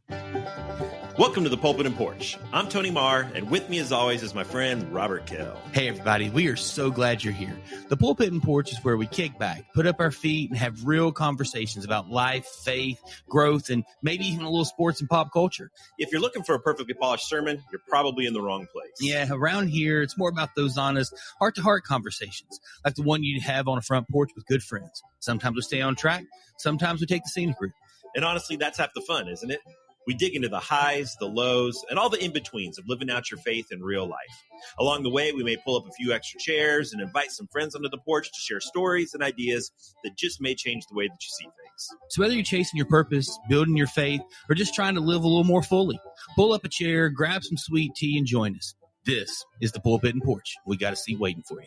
Welcome to the Pulpit Porch. I'm Tony Marr, and with me as always is my friend Robert Kell. Hey everybody, we are so glad you're here. The Pulpit and Porch is where we kick back, put up our feet, and have real conversations about life, faith, growth, and maybe even a little sports and pop culture. If you're looking for a perfectly polished sermon, you're probably in the wrong place. Yeah, around here, it's more about those honest, heart-to-heart conversations, like the one you'd have on a front porch with good friends. Sometimes we stay on track, sometimes we take the scenic route. And honestly, that's half the fun, isn't it? We dig into the highs, the lows, and all the in-betweens of living out your faith in real life. Along the way, we may pull up a few extra chairs and invite some friends onto the porch to share stories and ideas that just may change the way that you see things. So whether you're chasing your purpose, building your faith, or just trying to live a little more fully, pull up a chair, grab some sweet tea, and join us. This is the Pulpit and Porch. We got a seat waiting for you.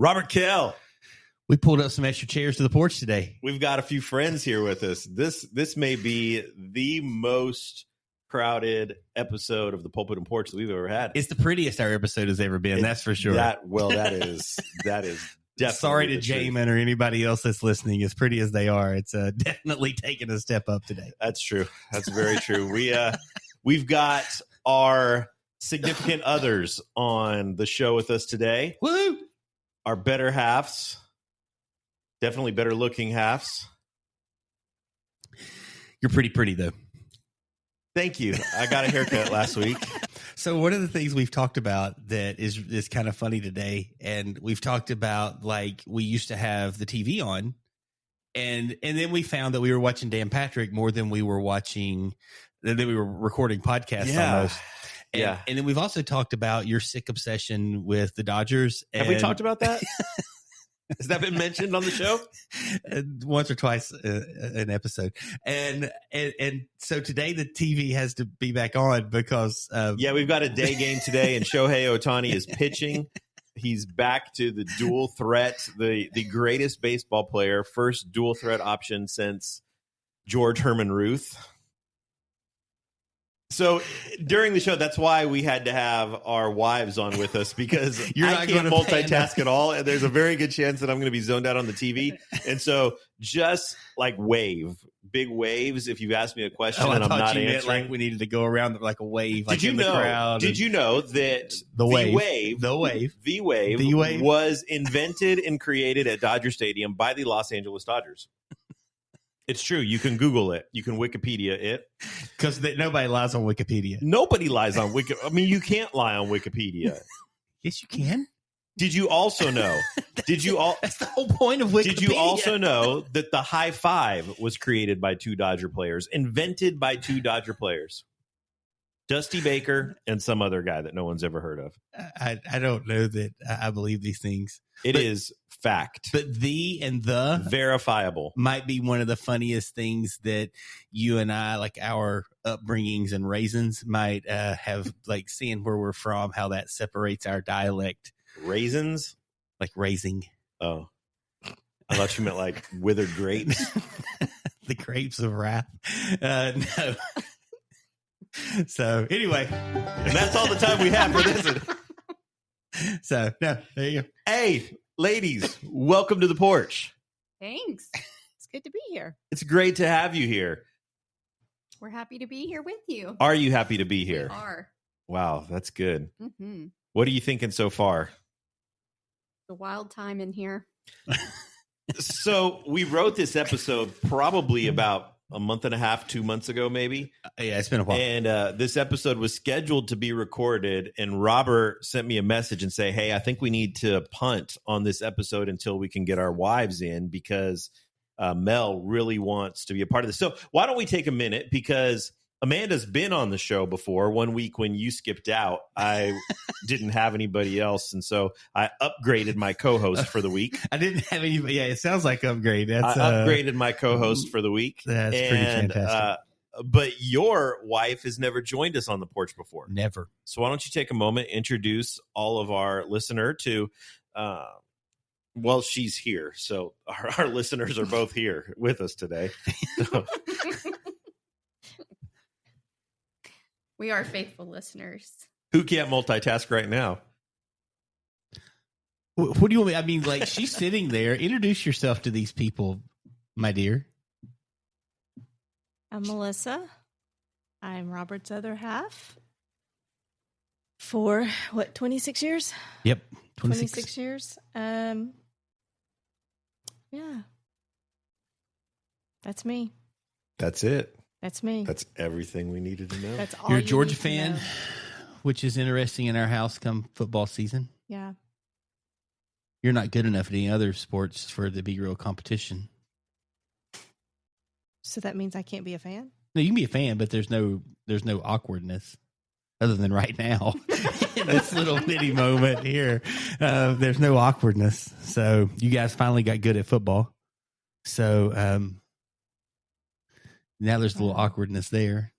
Robert Kell. We pulled up some extra chairs to the porch today. We've got a few friends here with us. This may be the most crowded episode of the Pulpit and Porch that we've ever had. It's the prettiest our episode has ever been, that's for sure. That is definitely. Sorry to Jamin or anybody else that's listening. As pretty as they are, it's definitely taking a step up today. That's true. That's very true. We've got our significant others on the show with us today. Woo! Our better halves, definitely better looking halves. You're pretty though. Thank you. I got a haircut last week. So one of the things we've talked about that is kind of funny today, and we've talked about, like, we used to have the TV on, and then we found that we were watching Dan Patrick more than we were recording podcasts almost. And then we've also talked about your sick obsession with the Dodgers. Have we talked about that? Has that been mentioned on the show? Once or twice an episode. And so today the TV has to be back on because... we've got a day game today, and Shohei Ohtani is pitching. He's back to the dual threat, the greatest baseball player, first dual threat option since George Herman Ruth. So during the show, that's why we had to have our wives on with us, because I can't multitask at all. And there's a very good chance that I'm going to be zoned out on the TV. And so just like big waves. If you ask me a question and I'm not answering, like we needed to go around like a wave. Did you know that the wave was invented and created at Dodger Stadium by the Los Angeles Dodgers? It's true. You can Google it. You can Wikipedia it. Because nobody lies on Wikipedia. Nobody lies on Wikipedia. I mean, you can't lie on Wikipedia. Yes, you can. Did you also know? That's the whole point of Wikipedia. Did you also know that the high five was created by two Dodger players, invented by two Dodger players? Dusty Baker and some other guy that no one's ever heard of. I don't know that I believe these things. It is fact. But the verifiable might be one of the funniest things that you and I, like our upbringings and raisins, might have, like seeing where we're from, how that separates our dialect. Raisins? Like raising. Oh. I thought you meant like withered grapes. The grapes of wrath. No. So anyway, and that's all the time we have for this. So no, there you go. Hey, ladies, welcome to the porch. Thanks. It's good to be here. It's great to have you here. We're happy to be here with you. Are you happy to be here? We are. Wow, that's good. Mm-hmm. What are you thinking so far? The wild time in here. So we wrote this episode probably about a month and a half, 2 months ago, maybe. Yeah, it's been a while. And this episode was scheduled to be recorded, and Robert sent me a message and say, hey, I think we need to punt on this episode until we can get our wives in, because Mel really wants to be a part of this. So why don't we take a minute, because Amanda's been on the show before. One week when you skipped out, I didn't have anybody else, and so I upgraded my co-host for the week. I didn't have anybody. Yeah, it sounds like upgrade. I upgraded my co-host for the week. That's pretty fantastic. But your wife has never joined us on the porch before. Never. So why don't you take a moment, introduce all of our listener to, well, she's here. So our listeners are both here with us today. So. We are faithful listeners. Who can't multitask right now? What do you want me? I mean, like, she's sitting there. Introduce yourself to these people, my dear. I'm Melissa. I'm Robert's other half. For 26 years? Yep. 26 years. Yeah. That's me. That's it. That's me. That's everything we needed to know. That's all. You're a you Georgia need to fan, know. which is interesting in our house come football season. Yeah. You're not good enough at any other sports for it to be real competition. So that means I can't be a fan? No, you can be a fan, but there's no awkwardness other than right now in this little bitty moment here. There's no awkwardness. So you guys finally got good at football. So now there's a little awkwardness there.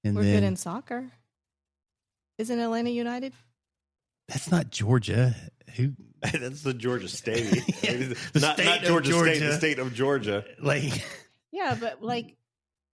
And We're then, good in soccer. Isn't Atlanta United? that's not Georgia. Who? That's the Georgia State. The not state of Georgia State, Georgia. the state of Georgia. Like, Yeah, but like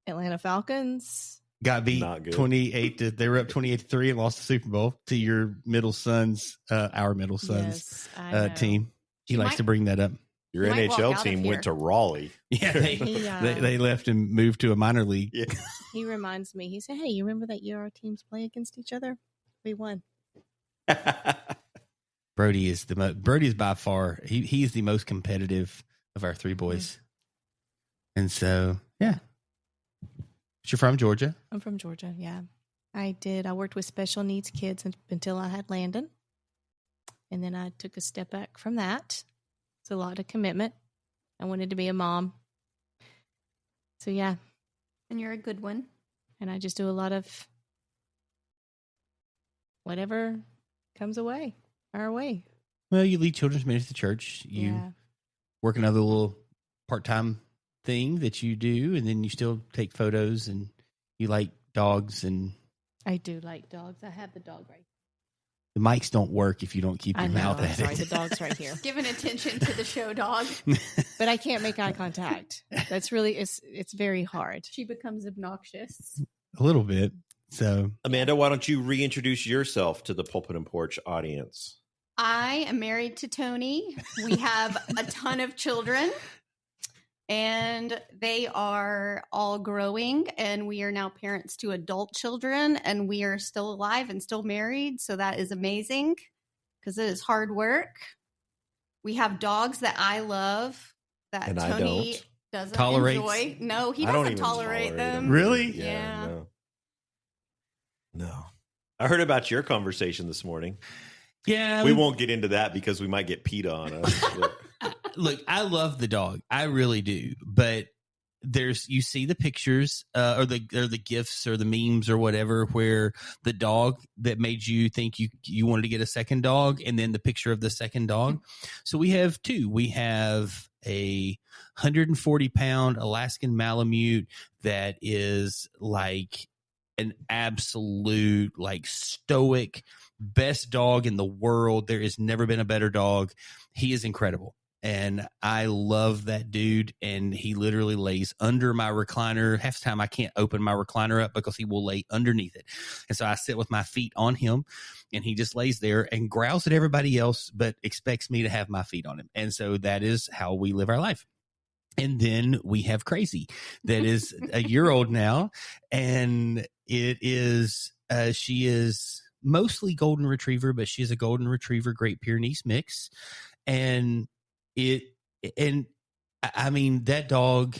Atlanta Falcons. got beat Not good. 28. They were up 28-3 and lost the Super Bowl to your middle son's, our middle son's Yes, I know. team. He likes might- to bring that up. Your You might walk NHL out team of went to here. Raleigh. Yeah, He, they left and moved to a minor league. Yeah. He reminds me. He said, "Hey, you remember that year our teams play against each other? We won." Brody is Brody is by far he's the most competitive of our three boys, and so yeah. But you're from Georgia. I'm from Georgia. Yeah, I did. I worked with special needs kids until I had Landon, and then I took a step back from that. It's a lot of commitment. I wanted to be a mom, so yeah, And you're a good one. and I just do a lot of whatever comes our way. Well, you lead children's ministry at the church. You Yeah. work another little part-time thing that you do, and then you still take photos, and you like dogs, and I do like dogs. I have the dog right. the mics don't work if you don't keep I your know. mouth I'm at sorry. it. The dog's right here. Giving attention to the show dog. But I can't make eye contact. That's really it's very hard. She becomes obnoxious. A little bit. So Amanda, why don't you reintroduce yourself to the Pulpit and Porch audience? I am married to Tony. We have a ton of children, and they are all growing, and we are now parents to adult children, and we are still alive and still married. So that is amazing because it is hard work. We have dogs that I love that And I Tony don't. doesn't Tolerates? enjoy. No, he I don't doesn't even tolerate them. Really? Yeah. No. I heard about your conversation this morning. yeah, We won't get into that because we might get PETA on us. But Look, I love the dog. I really do. But you see the pictures or the gifs or the memes or whatever where the dog that made you think you wanted to get a second dog, and then the picture of the second dog. So we have two. We have a 140-pound Alaskan Malamute that is like an absolute like stoic best dog in the world. There has never been a better dog. He is incredible. And I love that dude. And he literally lays under my recliner. Half the time I can't open my recliner up because he will lay underneath it. And so I sit with my feet on him, and he just lays there and growls at everybody else, but expects me to have my feet on him. And so that is how we live our life. And then we have Crazy that is a year old now. And it is, she is mostly golden retriever, but she is a golden retriever, Great Pyrenees mix. And I mean, that dog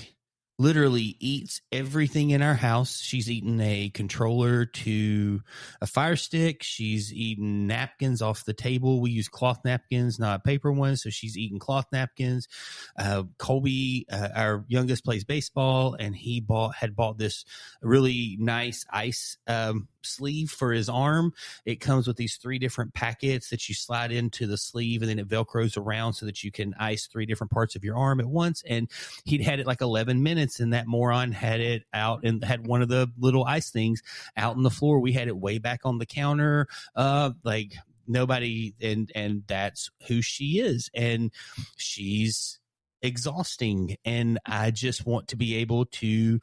literally eats everything in our house. She's eaten a controller to a Fire Stick. She's eaten napkins off the table. We use cloth napkins, not paper ones. So she's eaten cloth napkins. Colby, our youngest, plays baseball, and he had bought this really nice ice sleeve for his arm. It comes with these 3 different packets that you slide into the sleeve, and then it velcros around so that you can ice 3 different parts of your arm at once. And he'd had it like 11 minutes, and that moron had it out and had one of the little ice things out on the floor. We had it way back on the counter, like nobody, and that's who she is. And she's exhausting, and I just want to be able to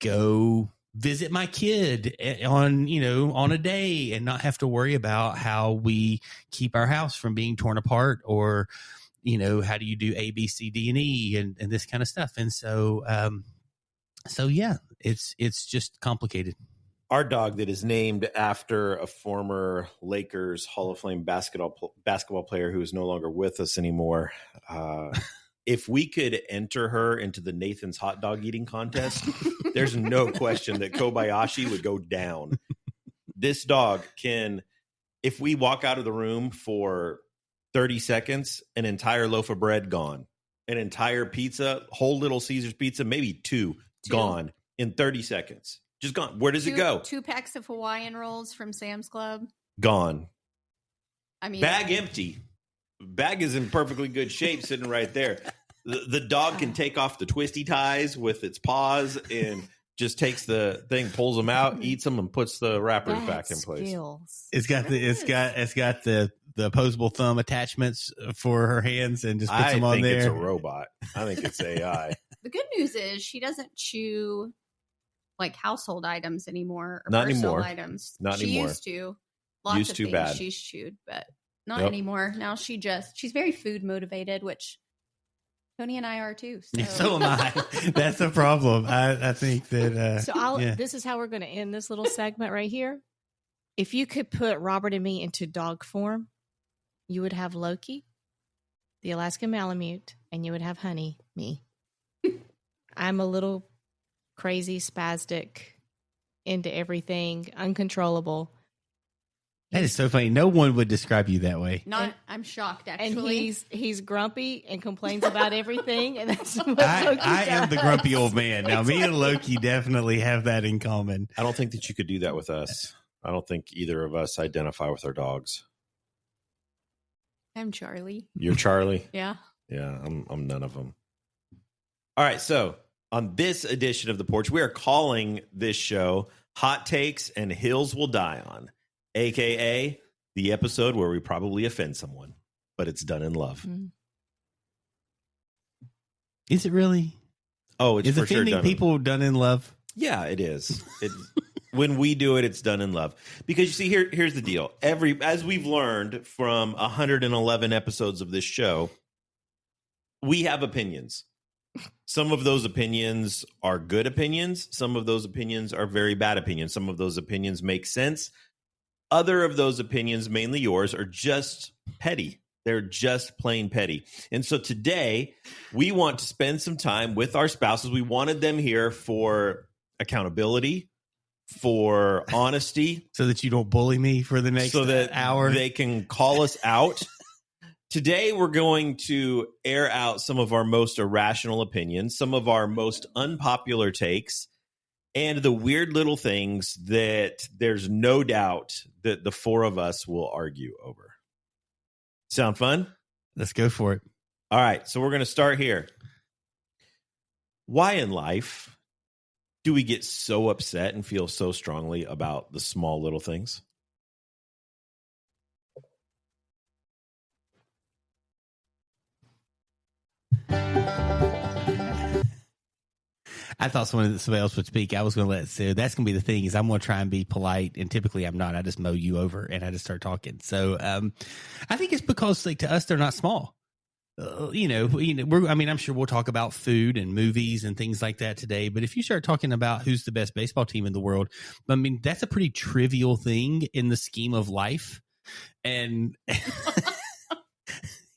go visit my kid on a day and not have to worry about how we keep our house from being torn apart, or how do you do A, B, C, D, and E, and this kind of stuff. And so yeah, it's just complicated. Our dog that is named after a former Lakers Hall of Fame basketball player who is no longer with us anymore. If we could enter her into the Nathan's hot dog eating contest, there's no question that Kobayashi would go down. This dog can, if we walk out of the room for 30 seconds, an entire loaf of bread gone, an entire pizza, whole Little Caesars pizza, maybe two gone in 30 seconds. Just gone. Where does it go? 2 packs of Hawaiian rolls from Sam's Club. Gone. I mean, bag empty. Bag is in perfectly good shape sitting right there. The dog can take off the twisty ties with its paws and just takes the thing, pulls them out, eats them, and puts the wrappers back in place. It's got the opposable thumb attachments for her hands and just puts them on there. I think it's a robot. I think it's AI. The good news is she doesn't chew like household items anymore, or not personal anymore. items. Not she anymore. Used to. Lots used of to things bad. She's chewed, but not anymore. Now she's very food motivated, which Tony and I are too. So am I. That's the problem. I think that. This is how we're going to end this little segment right here. If you could put Robert and me into dog form, you would have Loki, the Alaskan Malamute, and you would have Honey, me. I'm a little crazy, spastic, into everything, uncontrollable. That is so funny. No one would describe you that way. I'm shocked, actually. And he's grumpy and complains about everything, and that's what I am the grumpy old man. Now, me and Loki definitely have that in common. I don't think that you could do that with us. I don't think either of us identify with our dogs. I'm Charlie. You're Charlie? Yeah. Yeah, I'm none of them. All right, so on this edition of The Porch, we are calling this show Hot Takes and Hills Will Die On, a.k.a. the episode where we probably offend someone, but it's done in love. Is it really? Oh, it's for sure offending people done in love? Yeah, it is. When we do it, it's done in love. Because you see, here's the deal. As we've learned from 111 episodes of this show, we have opinions. Some of those opinions are good opinions. Some of those opinions are very bad opinions. Some of those opinions make sense. Other of those opinions, mainly yours, are just petty. They're just plain petty. And so today, we want to spend some time with our spouses. We wanted them here for accountability, for honesty. So that you don't bully me for the next hour. They can call us out. Today, we're going to air out some of our most irrational opinions, some of our most unpopular takes, and the weird little things that there's no doubt that the four of us will argue over. Sound fun? Let's go for it. All right, so we're going to start here. Why in life do we get so upset and feel so strongly about the small little things? I thought somebody else would speak. I was going to let so that's going to be the thing is I'm going to try and be polite, and typically I'm not. I just mow you over and I just start talking. So I think it's because to us they're not small. I'm sure we'll talk about food and movies and things like that today. But if you start talking about who's the best baseball team in the world, I mean that's a pretty trivial thing in the scheme of life. And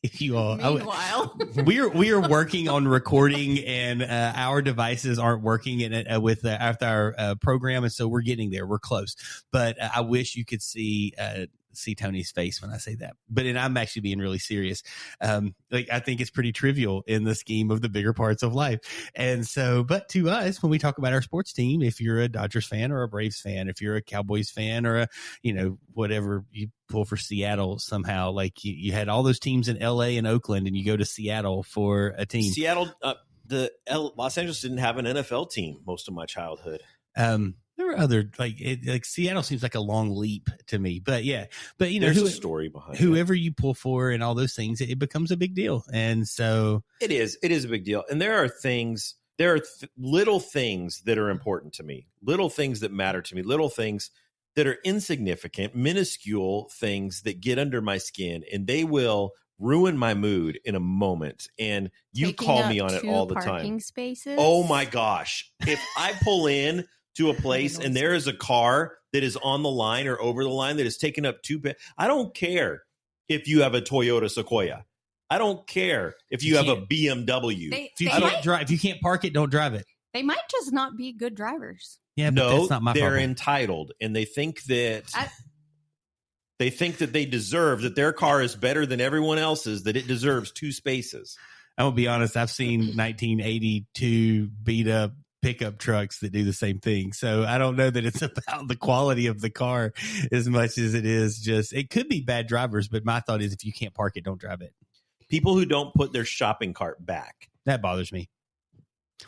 if you all, meanwhile, we are working on recording, and our devices aren't working in it with after our program, and so we're getting there. We're close, but I wish you could see Tony's face when I say that. But I'm actually being really serious. I think it's pretty trivial in the scheme of the bigger parts of life. And so, but to us, when we talk about our sports team, if you're a Dodgers fan or a Braves fan, if you're a Cowboys fan or whatever you pull for Seattle somehow, like you had all those teams in LA and Oakland, and you go to Seattle for a team. Seattle, Los Angeles didn't have an NFL team most of my childhood. There were other like Seattle seems like a long leap to me, but there's a story behind whoever you pull for and all those things, it becomes a big deal, and so it is a big deal. And there are things there are little things that are important to me, little things that matter to me, little things that are insignificant, minuscule things that get under my skin, and they will ruin my mood in a moment. And you Taking call up me on it 2 all the parking time. spaces. Oh my gosh. If I pull in to a place and there is a car that is on the line or over the line that is taking up 2, I don't care if you have a Toyota Sequoia. I don't care if you have a BMW. If you can't drive, if you can't park it, don't drive it. They might just not be good drivers. Yeah, but no, that's not my they're problem. entitled, and they think that they deserve that their car is better than everyone else's, that it deserves 2 spaces. I'm gonna be honest. I've seen 1982 beat up pickup trucks that do the same thing. So I don't know that it's about the quality of the car as much as it is just, it could be bad drivers, but my thought is if you can't park it, don't drive it. People who don't put their shopping cart back. That bothers me.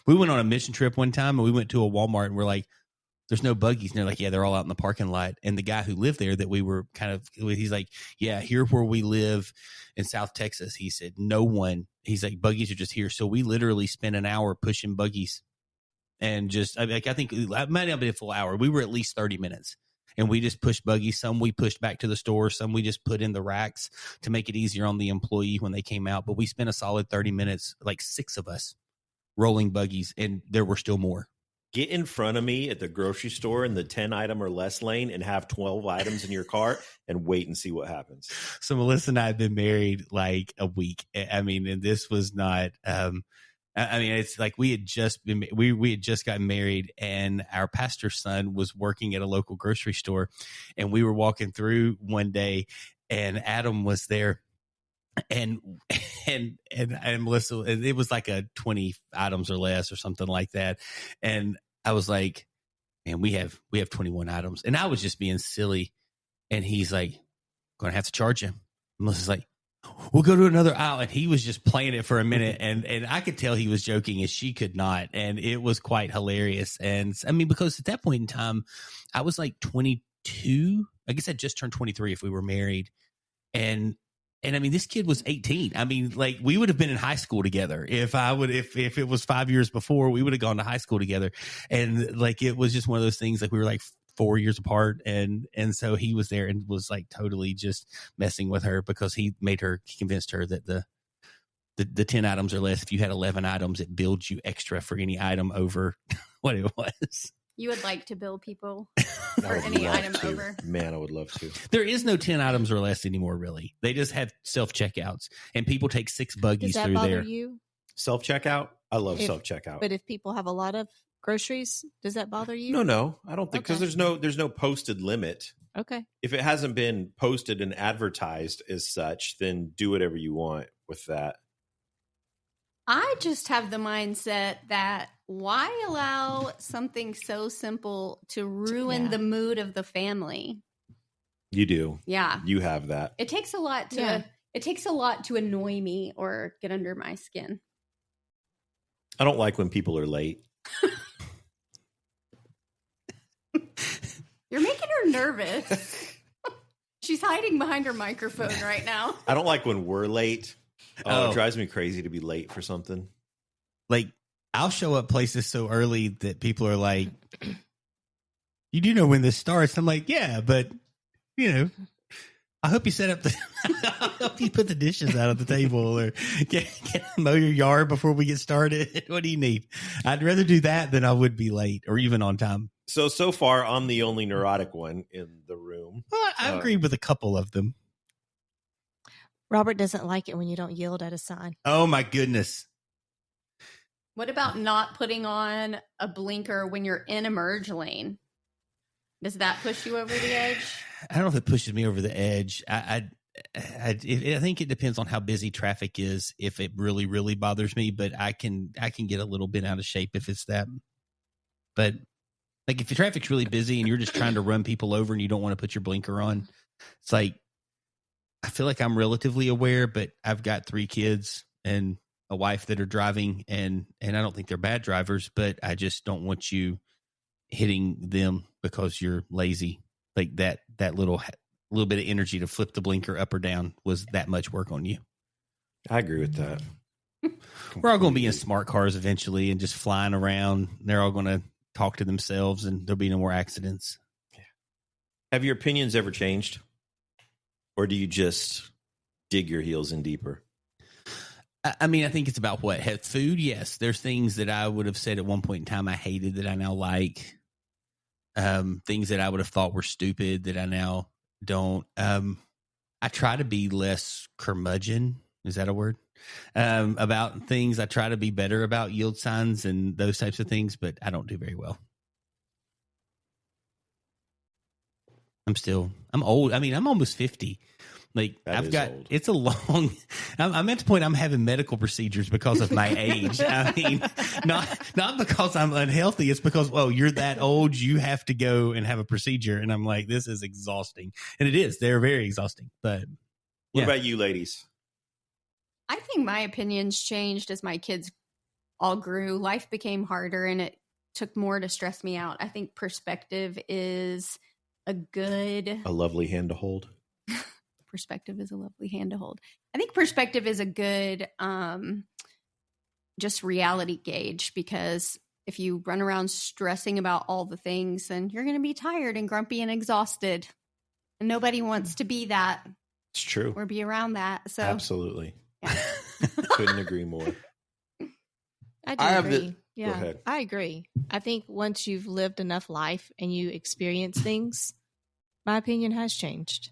We went on a mission trip one time and we went to a Walmart and we're like, there's no buggies. And they're like, yeah, they're all out in the parking lot. And the guy who lived there that we were kind of, he's like, yeah, here where we live in South Texas. He said, no one, he's like, buggies are just here. So we literally spent an hour pushing buggies and just, I think it might not be a full hour. We were at least 30 minutes and we just pushed buggies. Some we pushed back to the store. Some we just put in the racks to make it easier on the employee when they came out. But we spent a solid 30 minutes, like 6 of us rolling buggies, and there were still more. Get in front of me at the grocery store in the 10 item or less lane and have 12 items in your cart and wait and see what happens. So Melissa and I have been married like a week. I mean, and this was not, it's like we had just gotten married and our pastor's son was working at a local grocery store and we were walking through one day and Adam was there. And Melissa, it was like a 20 items or less or something like that. And I was like, man, we have 21 items. And I was just being silly. And he's like, going to have to charge him. Melissa's like, we'll go to another aisle. And he was just playing it for a minute. And I could tell he was joking and she could not. And it was quite hilarious. And I mean, because at that point in time, I was like 22. I guess I just turned 23 if we were married. And I mean, this kid was 18. I mean, like we would have been in high school together. If it was 5 years before, we would have gone to high school together. And like, it was just one of those things, like we were like 4 years apart. And so he was there and was like totally just messing with her because he convinced her that the 10 items or less, if you had 11 items, it billed you extra for any item over what it was. You would like to bill people for any item over. Man, I would love to. There is no 10 items or less anymore, really. They just have self-checkouts, and people take 6 buggies Does that through bother there. you? Self-checkout? I love self-checkout. But if people have a lot of groceries, does that bother you? No. I don't think, because there's no posted limit. Okay. If it hasn't been posted and advertised as such, then do whatever you want with that. I just have the mindset that why allow something so simple to ruin the mood of the family? You do. Yeah. You have that. It takes a lot to annoy me or get under my skin. I don't like when people are late. You're making her nervous. She's hiding behind her microphone right now. I don't like when we're late. It drives me crazy to be late for something. Like, I'll show up places so early that people are like, you do know when this starts. I'm like, yeah, but, you know, I hope you set up I hope you put the dishes out at the table or get mow your yard before we get started. What do you need? I'd rather do that than I would be late or even on time. So far, I'm the only neurotic one in the room. Well, I agree with a couple of them. Robert doesn't like it when you don't yield at a sign. Oh, my goodness. What about not putting on a blinker when you're in a merge lane? Does that push you over the edge? I don't know if it pushes me over the edge. I think it depends on how busy traffic is. If it really, really bothers me, but I can get a little bit out of shape if it's that. But like if your traffic's really busy and you're just trying to run people over and you don't want to put your blinker on, it's like I feel like I'm relatively aware, but I've got 3 kids and a wife that are driving, and I don't think they're bad drivers, but I just don't want you hitting them because you're lazy. Like that little bit of energy to flip the blinker up or down was that much work on you. I agree with that. We're all going to be in smart cars eventually and just flying around. They're all going to talk to themselves and there'll be no more accidents. Have your opinions ever changed? Or do you just dig your heels in deeper? I mean, I think it's about what? Food, yes. There's things that I would have said at one point in time I hated that I now like. Things that I would have thought were stupid that I now don't. I try to be less curmudgeon. Is that a word? About things. I try to be better about yield signs and those types of things, but I don't do very well. I'm old. I mean, I'm almost 50. Like old. It's a long, I'm at the point I'm having medical procedures because of my age. I mean, not because I'm unhealthy. It's because, well, you're that old. You have to go and have a procedure. And I'm like, this is exhausting. And it is. They're very exhausting. But what about you ladies? I think my opinions changed as my kids all grew. Life became harder and it took more to stress me out. I think perspective is a lovely hand to hold. Perspective is a lovely hand to hold. I think perspective is a good just reality gauge, because if you run around stressing about all the things, then you're going to be tired and grumpy and exhausted. And nobody wants to be that. It's true. Or be around that. So absolutely. Yeah. Couldn't agree more. I agree. Go ahead. I agree. I think once you've lived enough life and you experience things, my opinion has changed.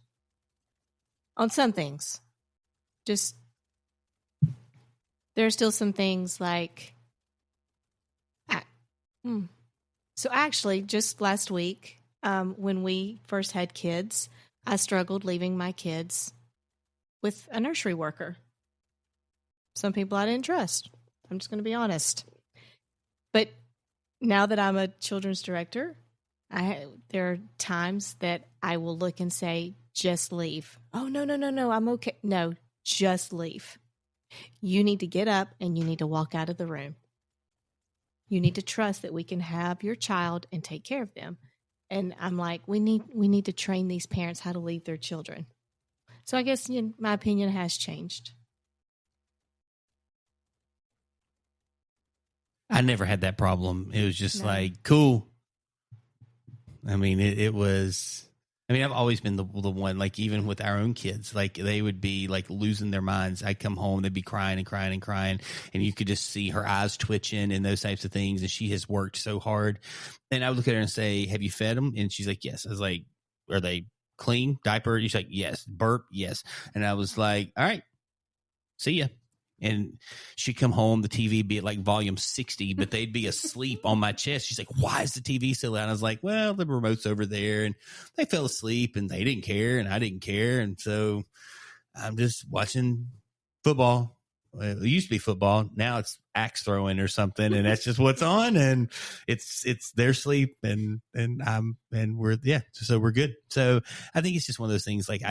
On some things. Just, there are still some things like, so actually just last week, when we first had kids, I struggled leaving my kids with a nursery worker. Some people I didn't trust. I'm just going to be honest. But now that I'm a children's director, there are times that I will look and say, just leave. Oh, no, I'm okay. No, just leave. You need to get up and you need to walk out of the room. You need to trust that we can have your child and take care of them. And I'm like, we need to train these parents how to leave their children. So I guess my opinion has changed. I never had that problem. It was just like, cool. I mean, it was, I mean, I've always been the one, like even with our own kids, like they would be like losing their minds. I'd come home, they'd be crying and crying and crying. And you could just see her eyes twitching and those types of things. And she has worked so hard. And I would look at her and say, have you fed them? And she's like, yes. I was like, are they clean? Diaper? She's like, yes. Burp? Yes. And I was like, all right, see ya. And she'd come home, the TV be at like volume 60, but they'd be asleep on my chest. She's like, why is the TV still out? I was like, well, the remote's over there. And they fell asleep and they didn't care and I didn't care. And so I'm just watching football. It used to be football. Now it's axe throwing or something. And that's just what's on. And it's their sleep and we're, so we're good. So I think it's just one of those things. Like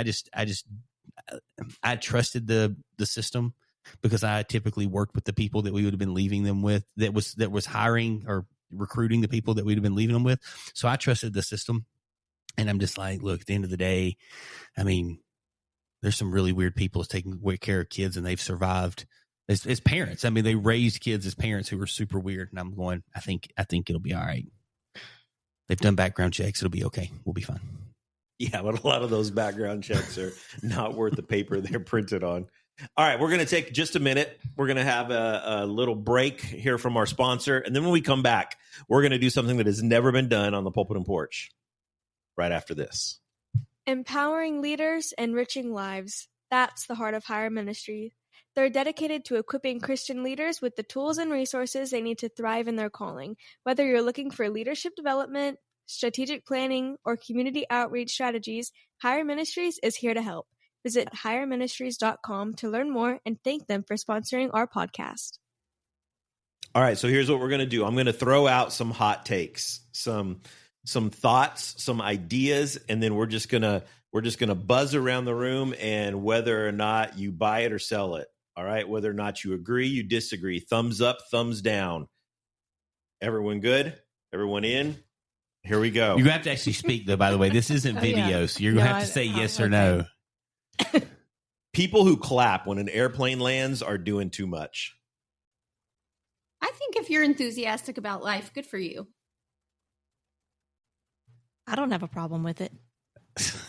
I trusted the system, because I typically worked with the people that we would have been leaving them with, that was hiring or recruiting the people that we'd have been leaving them with. So I trusted the system. And I'm just like, look, at the end of the day, I mean, there's some really weird people taking care of kids and they've survived as parents. I mean, they raised kids as parents who were super weird. And I'm going, I think it'll be all right. They've done background checks. It'll be okay. We'll be fine. Yeah, but a lot of those background checks are not worth the paper they're printed on. All right, we're going to take just a minute. We're going to have a little break here from our sponsor. And then when we come back, we're going to do something that has never been done on the Pulpit and Porch right after this. Empowering leaders, enriching lives. That's the heart of Hire Ministry. They're dedicated to equipping Christian leaders with the tools and resources they need to thrive in their calling. Whether you're looking for leadership development, strategic planning, or community outreach strategies, Hire Ministries is here to help. Visit hireministries.com to learn more and thank them for sponsoring our podcast. All right, so here's what we're going to do. I'm going to throw out some hot takes, some thoughts, some ideas, and then we're just going to buzz around the room, and whether or not you buy it or sell it. All right, whether or not you agree, you disagree. Thumbs up, thumbs down. Everyone good? Everyone in? Here we go. You have to actually speak, though, by the way. This isn't video, so you're going to have to say yes or no. People who clap when an airplane lands are doing too much. I think if you're enthusiastic about life, good for you. I don't have a problem with it.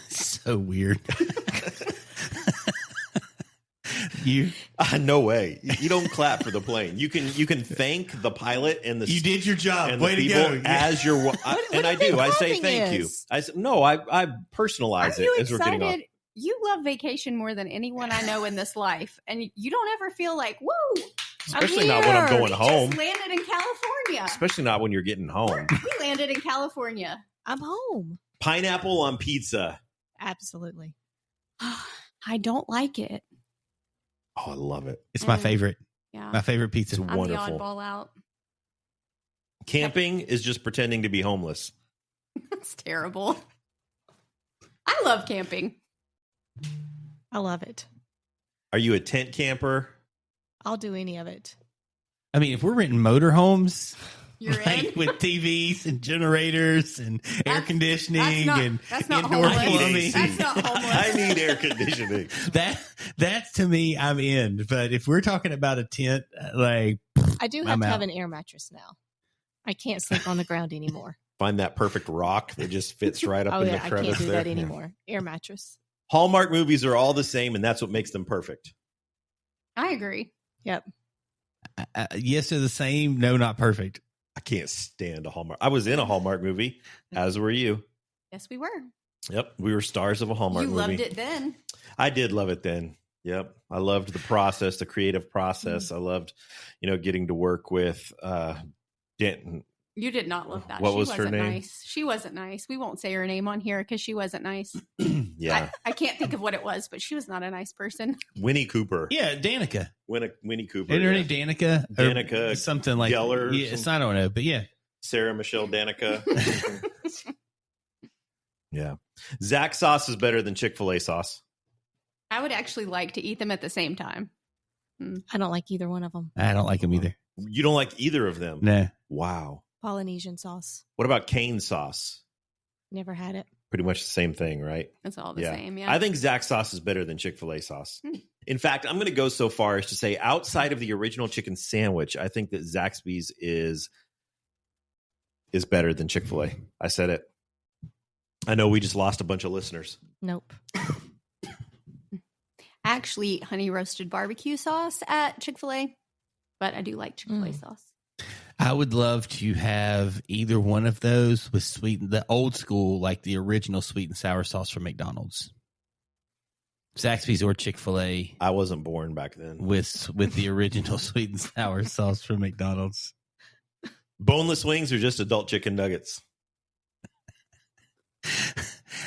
So weird. No way. You don't clap for the plane. You can thank the pilot and the You did your job. and Way the to people go. as you're and I do. I say thank you. I personalize Are it you as we're getting off. excited? You love vacation more than anyone I know in this life, and you don't ever feel like, whoa, Especially not when I'm here. going We home. just landed in California. Especially not when you're getting home. We landed in California. I'm home. Pineapple on pizza. Absolutely. I don't like it. Oh, I love it. It's my favorite. Yeah. My favorite pizza. It's I'm wonderful. the oddball out. Camping is just pretending to be homeless. That's terrible. I love camping. I love it. Are you a tent camper? I'll do any of it. I mean, if we're renting motorhomes, You're like in. with TVs and generators and air conditioning and that's not indoor homeless. plumbing, That's not homeless. I need air conditioning. that's to me, I'm in. But if we're talking about a tent, like I do have I'm to have out. an air mattress now. I can't sleep on the ground anymore. Find that perfect rock that just fits right up Oh in yeah, the I crevice can't do there. that anymore. Air mattress. Hallmark movies are all the same, and that's what makes them perfect. I agree. Yep. yes, they're the same. No, not perfect. I can't stand a Hallmark. I was in a Hallmark movie, as were you. Yes, we were. Yep, we were stars of a Hallmark You movie. loved it then. I did love it then. Yep, I loved the process, the creative process. I loved, getting to work with Denton. You did not love that. What She was her wasn't name? Nice. She wasn't nice. We won't say her name on here because she wasn't nice. Yeah, I can't think of what it was, but she was not a nice person. Winnie Cooper. Yeah, Danica. Winnie Cooper. Isn't her yeah. name Danica? Or Danica something like Geller or Yeah, it's I don't know, but yeah. Sarah Michelle Danica. Yeah, Zach sauce is better than Chick-fil-A sauce. I would actually like to eat them at the same time. I don't like either one of them. I don't like them either. You don't like either of them? No. Wow. Polynesian sauce. What about cane sauce? Never had it. Pretty much the same thing, right? It's all the same. Yeah. I think Zach sauce is better than Chick-fil-A sauce. Hmm. In fact, I'm going to go so far as to say outside of the original chicken sandwich, I think that Zaxby's is better than Chick-fil-A. I said it. I know we just lost a bunch of listeners. Nope. I actually eat honey roasted barbecue sauce at Chick-fil-A, but I do like Chick-fil-A sauce. I would love to have either one of those with the old school, like the original sweet and sour sauce from McDonald's. Zaxby's or Chick-fil-A I wasn't born back then. with the original sweet and sour sauce from McDonald's. Boneless wings or just adult chicken nuggets?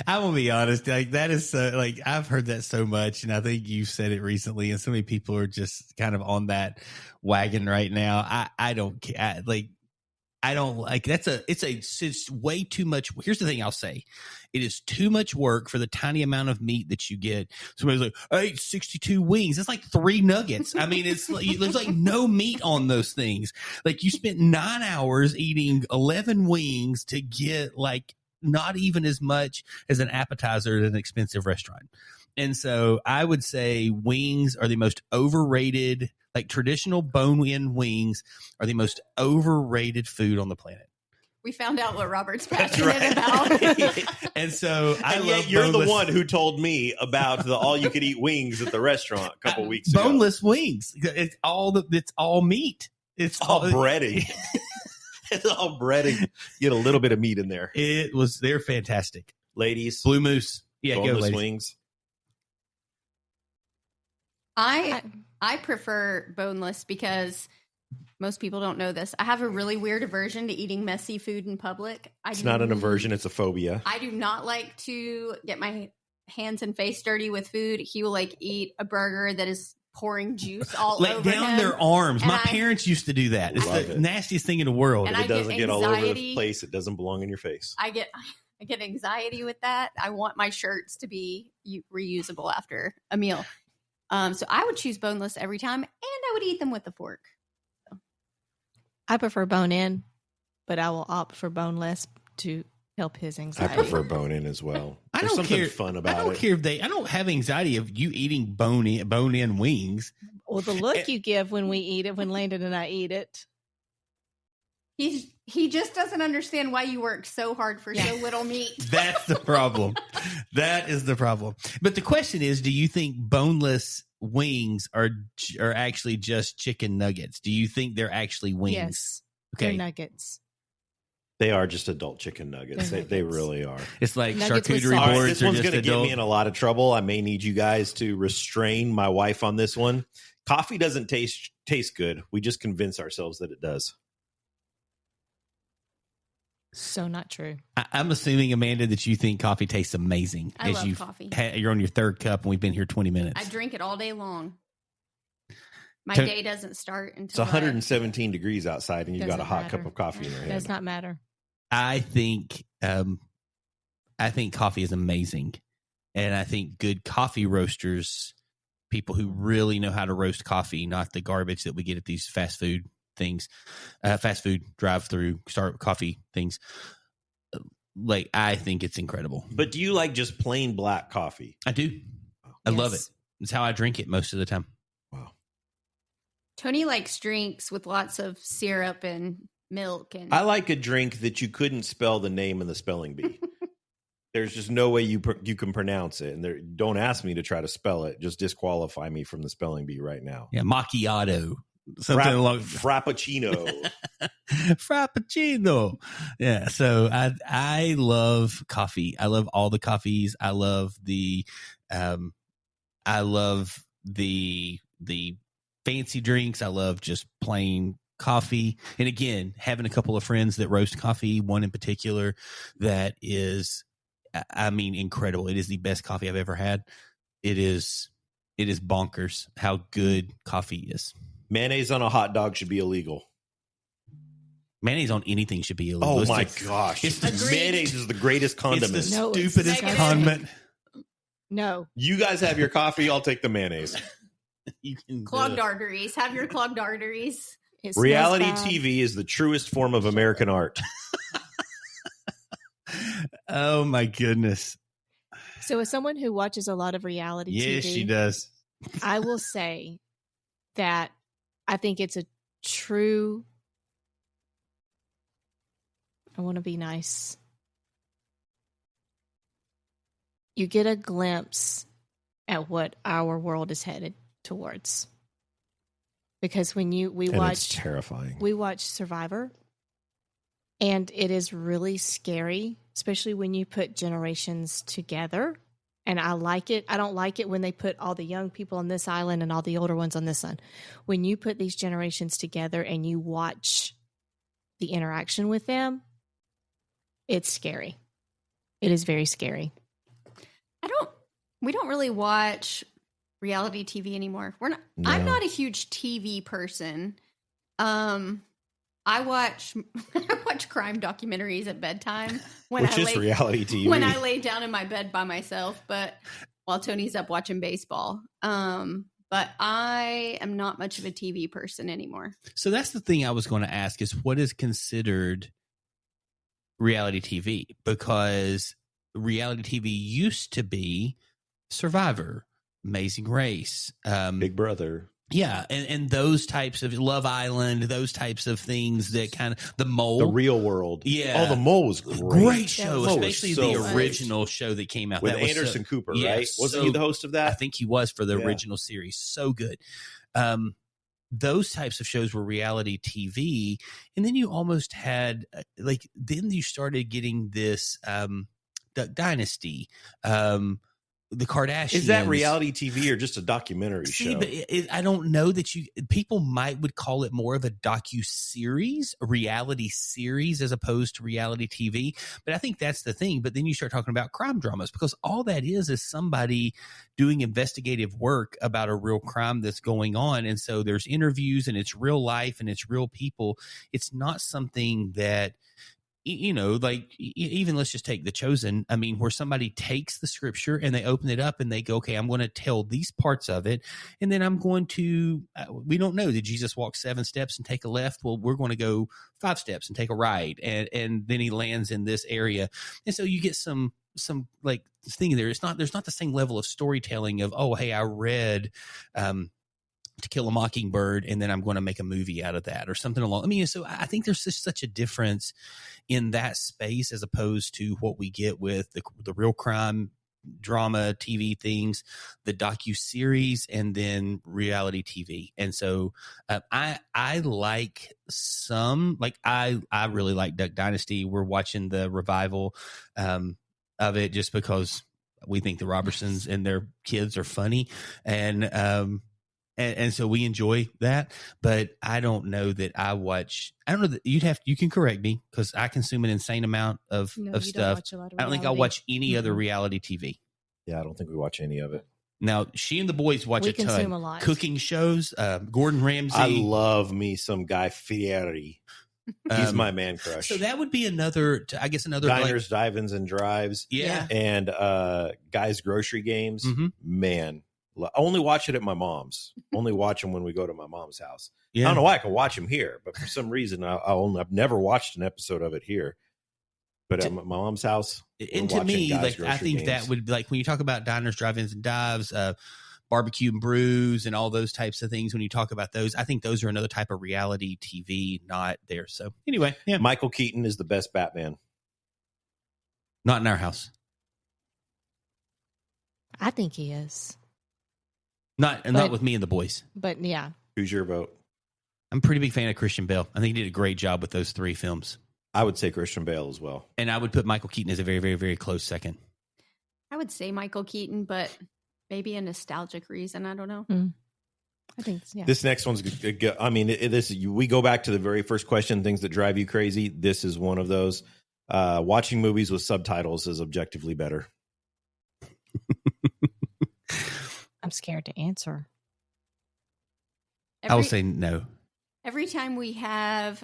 I will be honest, like that is so, like I've heard that so much, and I think you've said it recently, and so many people are just kind of on that wagon right now. I don't care. I don't like it's way too much. Here's the thing I'll say. It is too much work for the tiny amount of meat that you get. Somebody's like, I ate 62 wings. That's like 3 nuggets. I mean, it's like, there's like no meat on those things. Like you spent 9 hours eating 11 wings to get like not even as much as an appetizer at an expensive restaurant. And so I would say wings are the most overrated. Like traditional bone-in wings are the most overrated food on the planet. We found out what Robert's That's passionate right. about. And so I And love yet you're boneless, the one who told me about the all-you-could-eat wings at the restaurant a couple weeks ago. boneless wings. It's all meat. It's All breading. It's all breading. You get a little bit of meat in there. They're fantastic. Ladies, Blue Moose. Yeah, go boneless ladies. wings. I prefer boneless because most people don't know this. I have a really weird aversion to eating messy food in public. It's not an aversion, it's a phobia. I do not like to get my hands and face dirty with food. He will eat a burger that is pouring juice all Like over down him. their arms. And My parents used to do that. It's Love the it. nastiest thing in the world. And If I it doesn't get get all over the anxiety. place, it doesn't belong in your face. I get anxiety with that. I want my shirts to be reusable after a meal. So I would choose boneless every time, and I would eat them with a fork. I prefer bone in, but I will opt for boneless to help his I anxiety. prefer bone-in as well. I There's don't something care. fun I about don't it. care if I don't have anxiety of you eating bone in wings. Well, the look you give when we eat it, when Landon and I eat it. He just doesn't understand why you work so hard for so little meat. That's the problem. That is the problem. But the question is, do you think boneless wings are actually just chicken nuggets? Do you think they're actually wings? Yes. Okay. They're nuggets. They are just adult chicken nuggets. They really are. It's like Nuggets with charcuterie sauce. All right, boards this are one's just going to get adult. me in a lot of trouble. I may need you guys to restrain my wife on this one. Coffee doesn't taste good. We just convince ourselves that it does. So not true. I'm assuming, Amanda, that you think coffee tastes amazing. I love coffee. You're on your third cup, and we've been here 20 minutes. I drink it all day long. My Turn- day doesn't start It's until 117 degrees outside, and you've got a Doesn't hot matter. cup of coffee in your hand. Does not matter. I think coffee is amazing, and I think good coffee roasters, people who really know how to roast coffee, not the garbage that we get at these fast food things, fast food drive-through start coffee things. Like, I think it's incredible. But do you like just plain black coffee? I do. I love it. Yes. It's how I drink it most of the time. Wow. Tony likes drinks with lots of syrup and milk. And I like a drink that you couldn't spell the name in the spelling bee. There's just no way you can pronounce it. And don't ask me to try to spell it. Just disqualify me from the spelling bee right now. Yeah, macchiato. Something along Frappuccino. Frappuccino. Yeah. So I love coffee. I love all the coffees. I love the fancy drinks. I love just plain coffee. And again, having a couple of friends that roast coffee, one in particular that is, I mean, incredible. It is the best coffee I've ever had. It is bonkers how good coffee is. Mayonnaise on a hot dog should be illegal. Mayonnaise on anything should be illegal. Oh It's my the- gosh. it's the- Mayonnaise is the greatest condiment. It's the No, it's stupidest negative. condiment. No. You guys have your coffee, I'll take the mayonnaise. You can do clogged it. arteries. Have your clogged arteries. It smells Reality bad. TV is the truest form of American art. Oh my goodness. So as someone who watches a lot of reality Yes, TV, she does. I will say that I think it's a true, I want to be nice. You get a glimpse at what our world is headed towards. Because when we And it's watch terrifying. we watch Survivor, and it is really scary, especially when you put generations together. And I like it. I don't like it when they put all the young people on this island and all the older ones on this one. When you put these generations together and you watch the interaction with them, it's scary. It is very scary. We don't really watch reality TV anymore. No. I'm not a huge TV person. I watch crime documentaries at bedtime Which is reality TV. when I lay down in my bed by myself, but while Tony's up watching baseball. But I am not much of a TV person anymore. So that's the thing I was going to ask is what is considered reality TV? Because reality TV used to be Survivor, Amazing Race, Big Brother. yeah, and those types of Love Island, those types of things that kind of The Mole, The Real World. Yeah. Oh, The Mole was great. great show, Mole was especially so the good. original show that came out With that was Anderson so- Cooper, Yeah, right? Wasn't so- he the host of I that? think he was for the Yeah. original series. So good. Those types of shows were reality TV. And then you almost had then you started getting this Duck Dynasty, the Kardashians. Is that reality TV or just a documentary See, show? but I don't know that people would call it more of a docu-series, a reality series, as opposed to reality TV. But I think that's the thing. But then you start talking about crime dramas, because all that is somebody doing investigative work about a real crime that's going on. And so there's interviews, and it's real life, and it's real people. It's not something that, even let's just take The Chosen. I mean, where somebody takes the scripture and they open it up and they go, okay, I'm going to tell these parts of it. And then I'm going to, we don't know, did Jesus walk 7 steps and take a left? Well, we're going to go 5 steps and take a right. And then he lands in this area. And so you get some thing there. There's not the same level of storytelling of, oh, hey, I read, To Kill a Mockingbird, and then I'm going to make a movie out of that or something along. I mean, so I think there's just such a difference in that space as opposed to what we get with the real crime drama TV things, the docuseries, and then reality TV. And so I like some, like I really like Duck Dynasty. We're watching the revival of it just because we think the Robertsons and their kids are funny. And so we enjoy that, but I don't know that I don't know that you can correct me because I consume an insane amount of stuff. I don't think I'll watch any other reality TV. Yeah, I don't think we watch any of it. Now, she and the boys watch a ton. A lot. Cooking shows, Gordon Ramsay. I love me some Guy Fieri. He's my man crush. So that would be another Diners, Dive-Ins, and Drives. Yeah. And Guy's Grocery Games. Mm-hmm. Man. I only watch it at my mom's. Only watch them when we go to my mom's house. Yeah. I don't know why I can watch them here, but for some reason I've never watched an episode of it here. But at my mom's house, and to me, like I think Games. that would, like when you talk about diners, drive-ins, and dives, barbecue and brews, and all those types of things. When you talk about those, I think those are another type of reality TV, not there. So anyway, yeah, Michael Keaton is the best Batman. Not in our house. I think he is. Not with me and the boys. But yeah. Who's your vote? I'm a pretty big fan of Christian Bale. I think he did a great job with those 3 films. I would say Christian Bale as well. And I would put Michael Keaton as a very, very, very close second. I would say Michael Keaton, but maybe a nostalgic reason. I don't know. I think, yeah. This next one's good. I mean, we go back to the very first question, things that drive you crazy. This is one of those. Watching movies with subtitles is objectively better. I'm scared to answer. I will say no. Every time we have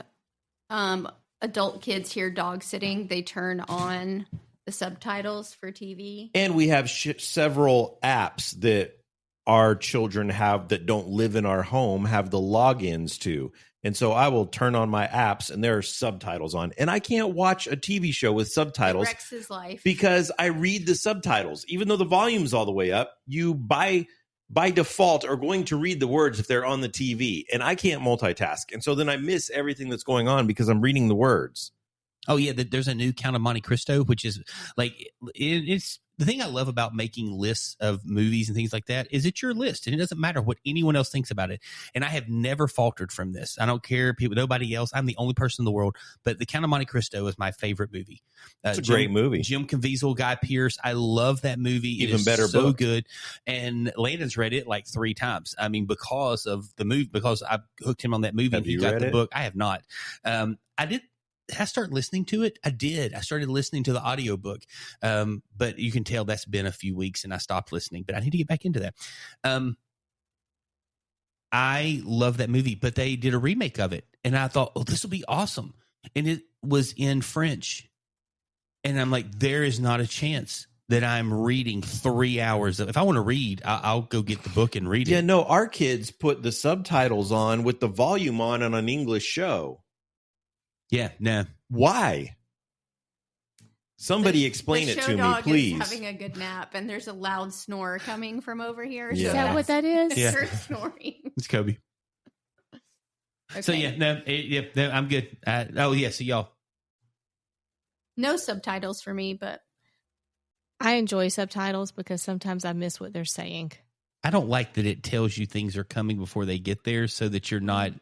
adult kids here dog sitting, they turn on the subtitles for TV. And we have several apps that our children have that don't live in our home have the logins to. And so I will turn on my apps and there are subtitles on. And I can't watch a TV show with subtitles. It wrecks his life. Because I read the subtitles. Even though the volume's all the way up, you by default are going to read the words if they're on the TV. And I can't multitask. And so then I miss everything that's going on because I'm reading the words. Oh, yeah. There's a new Count of Monte Cristo, which is like, it's the thing I love about making lists of movies and things like that is it's your list and it doesn't matter what anyone else thinks about it. And I have never faltered from this. I don't care nobody else. I'm the only person in the world, but the Count of Monte Cristo is my favorite movie. It's a great movie. Jim Caviezel, Guy Pearce. I love that movie. Even better so book. Good. And Landon's read it like 3 times. I mean, because of the movie, because I hooked him on that movie. Have and he you got read the it? book. I have not. I did. I start listening to it. I did. I started listening to the audiobook. But you can tell that's been a few weeks and I stopped listening, but I need to get back into that. I love that movie, but they did a remake of it and I thought, oh, this will be awesome. And it was in French. And I'm like, there is not a chance that I'm reading 3 hours of. If I want to read, I'll go get the book and read it. Yeah, no, our kids put the subtitles on with the volume on an English show. Yeah, no. Why? Somebody explain it to me, please. Is having a good nap, and there's a loud snore coming from over here. Yeah. Is that what that is? Yeah. Her snoring. It's Kobe. Okay. So yeah, no, I'm good. So y'all. No subtitles for me, but I enjoy subtitles because sometimes I miss what they're saying. I don't like that it tells you things are coming before they get there, so that you're not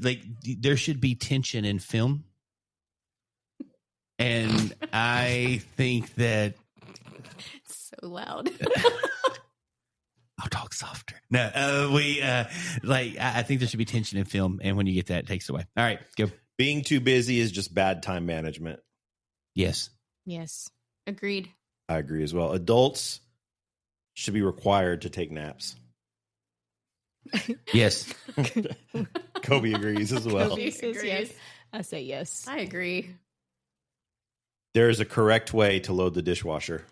like. There should be tension in film. And I think that it's so loud. I'll talk softer. No, I think there should be tension in film, and when you get that, it takes it away. All right, go. Being too busy is just bad time management. Yes. Yes. Agreed. I agree as well. Adults should be required to take naps. Yes. Kobe agrees as well. Kobe says agrees. yes. I say yes. I agree. There is a correct way to load the dishwasher.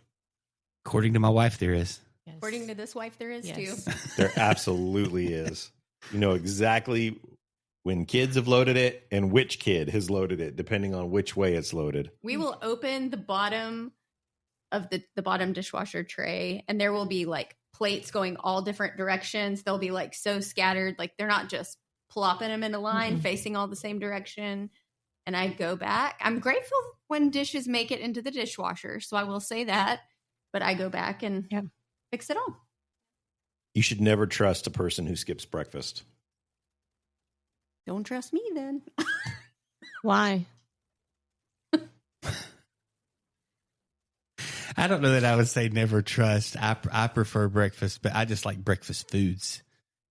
According to my wife, there is. Yes. According to this wife, there is Yes. too. There absolutely is. You know exactly when kids have loaded it and which kid has loaded it, depending on which way it's loaded. We will open the bottom of the bottom dishwasher tray, and there will be like plates going all different directions. They'll be like so scattered, like they're not just plopping them in a line facing all the same direction. And I go back. I'm grateful when dishes make it into the dishwasher, so I will say that. But I go back and fix it all. You should never trust a person who skips breakfast. Don't trust me then. Why? I don't know that I would say never trust. I prefer breakfast, but I just like breakfast foods.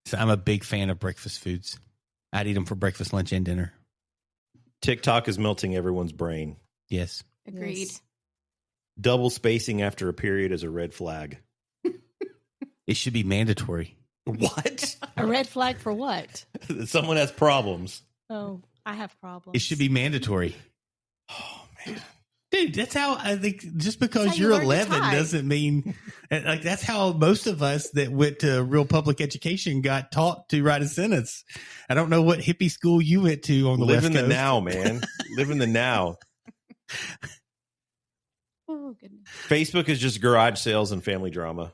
So I'm a big fan of breakfast foods. I'd eat them for breakfast, lunch, and dinner. TikTok is melting everyone's brain. Yes. Agreed. Yes. Double spacing after a period is a red flag. It should be mandatory. What? A red flag for what? Someone has problems. Oh, I have problems. It should be mandatory. Oh, man. Dude, that's how I think just because how you you're learn to 11 type. doesn't mean like that's how most of us that went to real public education got taught to write a sentence. I don't know what hippie school you went to on the Live West in the Coast. now, man. Live in the now. Oh, goodness. Facebook is just garage sales and family drama.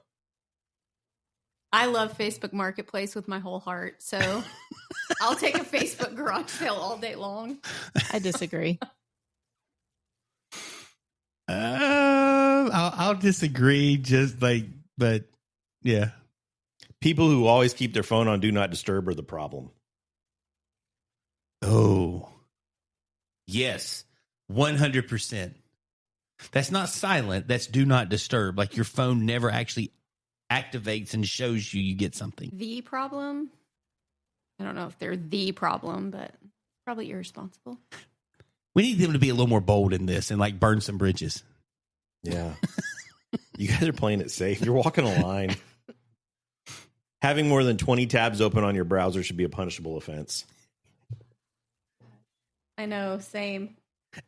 I love Facebook Marketplace with my whole heart. So I'll take a Facebook garage sale all day long. I disagree. I'll disagree. But yeah. People who always keep their phone on do not disturb are the problem. Oh, yes, 100%. That's not silent. That's do not disturb. Like your phone never actually activates and shows you get something. The problem? I don't know if they're the problem, but probably irresponsible. We need them to be a little more bold in this and like burn some bridges. Yeah. You guys are playing it safe. You're walking a line. Having more than 20 tabs open on your browser should be a punishable offense. I know, same.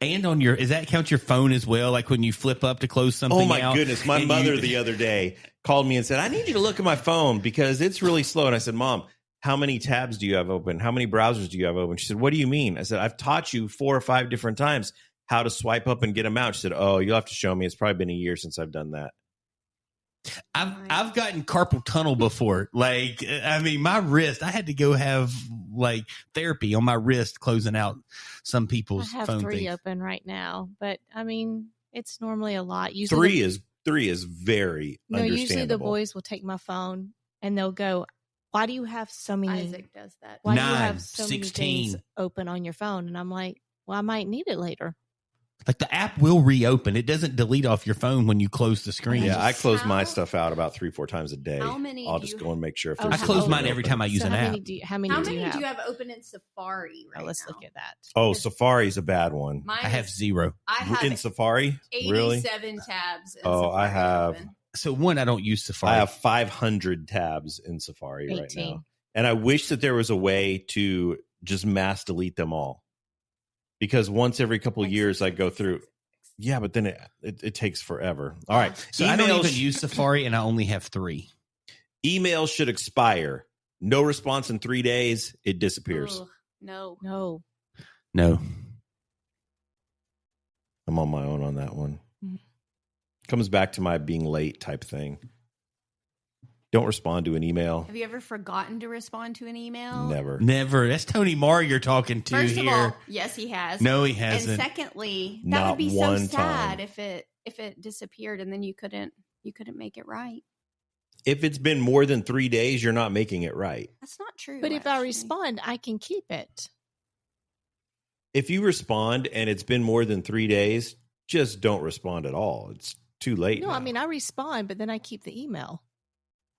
And on your, does that count your phone as well? Like when you flip up to close something Oh my out? goodness. My and mother you- the other day called me and said, I need you to look at my phone because it's really slow. And I said, Mom, how many tabs do you have open? How many browsers do you have open? She said, what do you mean? I said, I've taught you 4 or 5 different times how to swipe up and get them out. She said, oh, you'll have to show me. It's probably been a year since I've done that. I've gotten carpal tunnel before. Like, I mean, my wrist, I had to go have like therapy on my wrist closing out some I people's have phone 3 things. open right now, but I mean, it's normally a lot. Usually Three is very understandable. usually the boys will take my phone and they'll go, why do you have so many? Isaac does that. Why do you 9, have so 16. many things open on your phone? And I'm like, well, I might need it later. Like the app will reopen. It doesn't delete off your phone when you close the screen. Yeah, I close my How- stuff out about 3-4 times a day. How many I'll do just you go and make sure if Oh, there's I close something mine open. every time I use So an how app. many do you, how many, How do, many you do you have? have open in Safari right Oh, let's now? look at that. Oh, Safari's a bad one. Mine I have is- 0. I have In Safari? 87 Really? tabs. In Oh, I Safari have- open. So one, I don't use Safari. I have 500 tabs in Safari right 18. now. And I wish that there was a way to just mass delete them all. Because once every couple of years I go through. Yeah, but then it takes forever. All right. So I don't Emails- even use Safari, and I only have 3. Emails should expire. No response in 3 days, it disappears. Ugh, no. No. No. I'm on my own on that one. Mm. Comes back to my being late type thing. Don't respond to an email. Have you ever forgotten to respond to an email? Never. Never. That's Tony Marr you're talking to First here. of all, yes, he has. No, he And hasn't. secondly, that Not would be so one sad time. if it disappeared and then you couldn't make it right. If it's been more than 3 days, you're not making it right. That's not true. But if I actually. respond, I can keep it. If you respond and it's been more than 3 days, just don't respond at all. It's too late. No, now. I mean, I respond, but then I keep the email.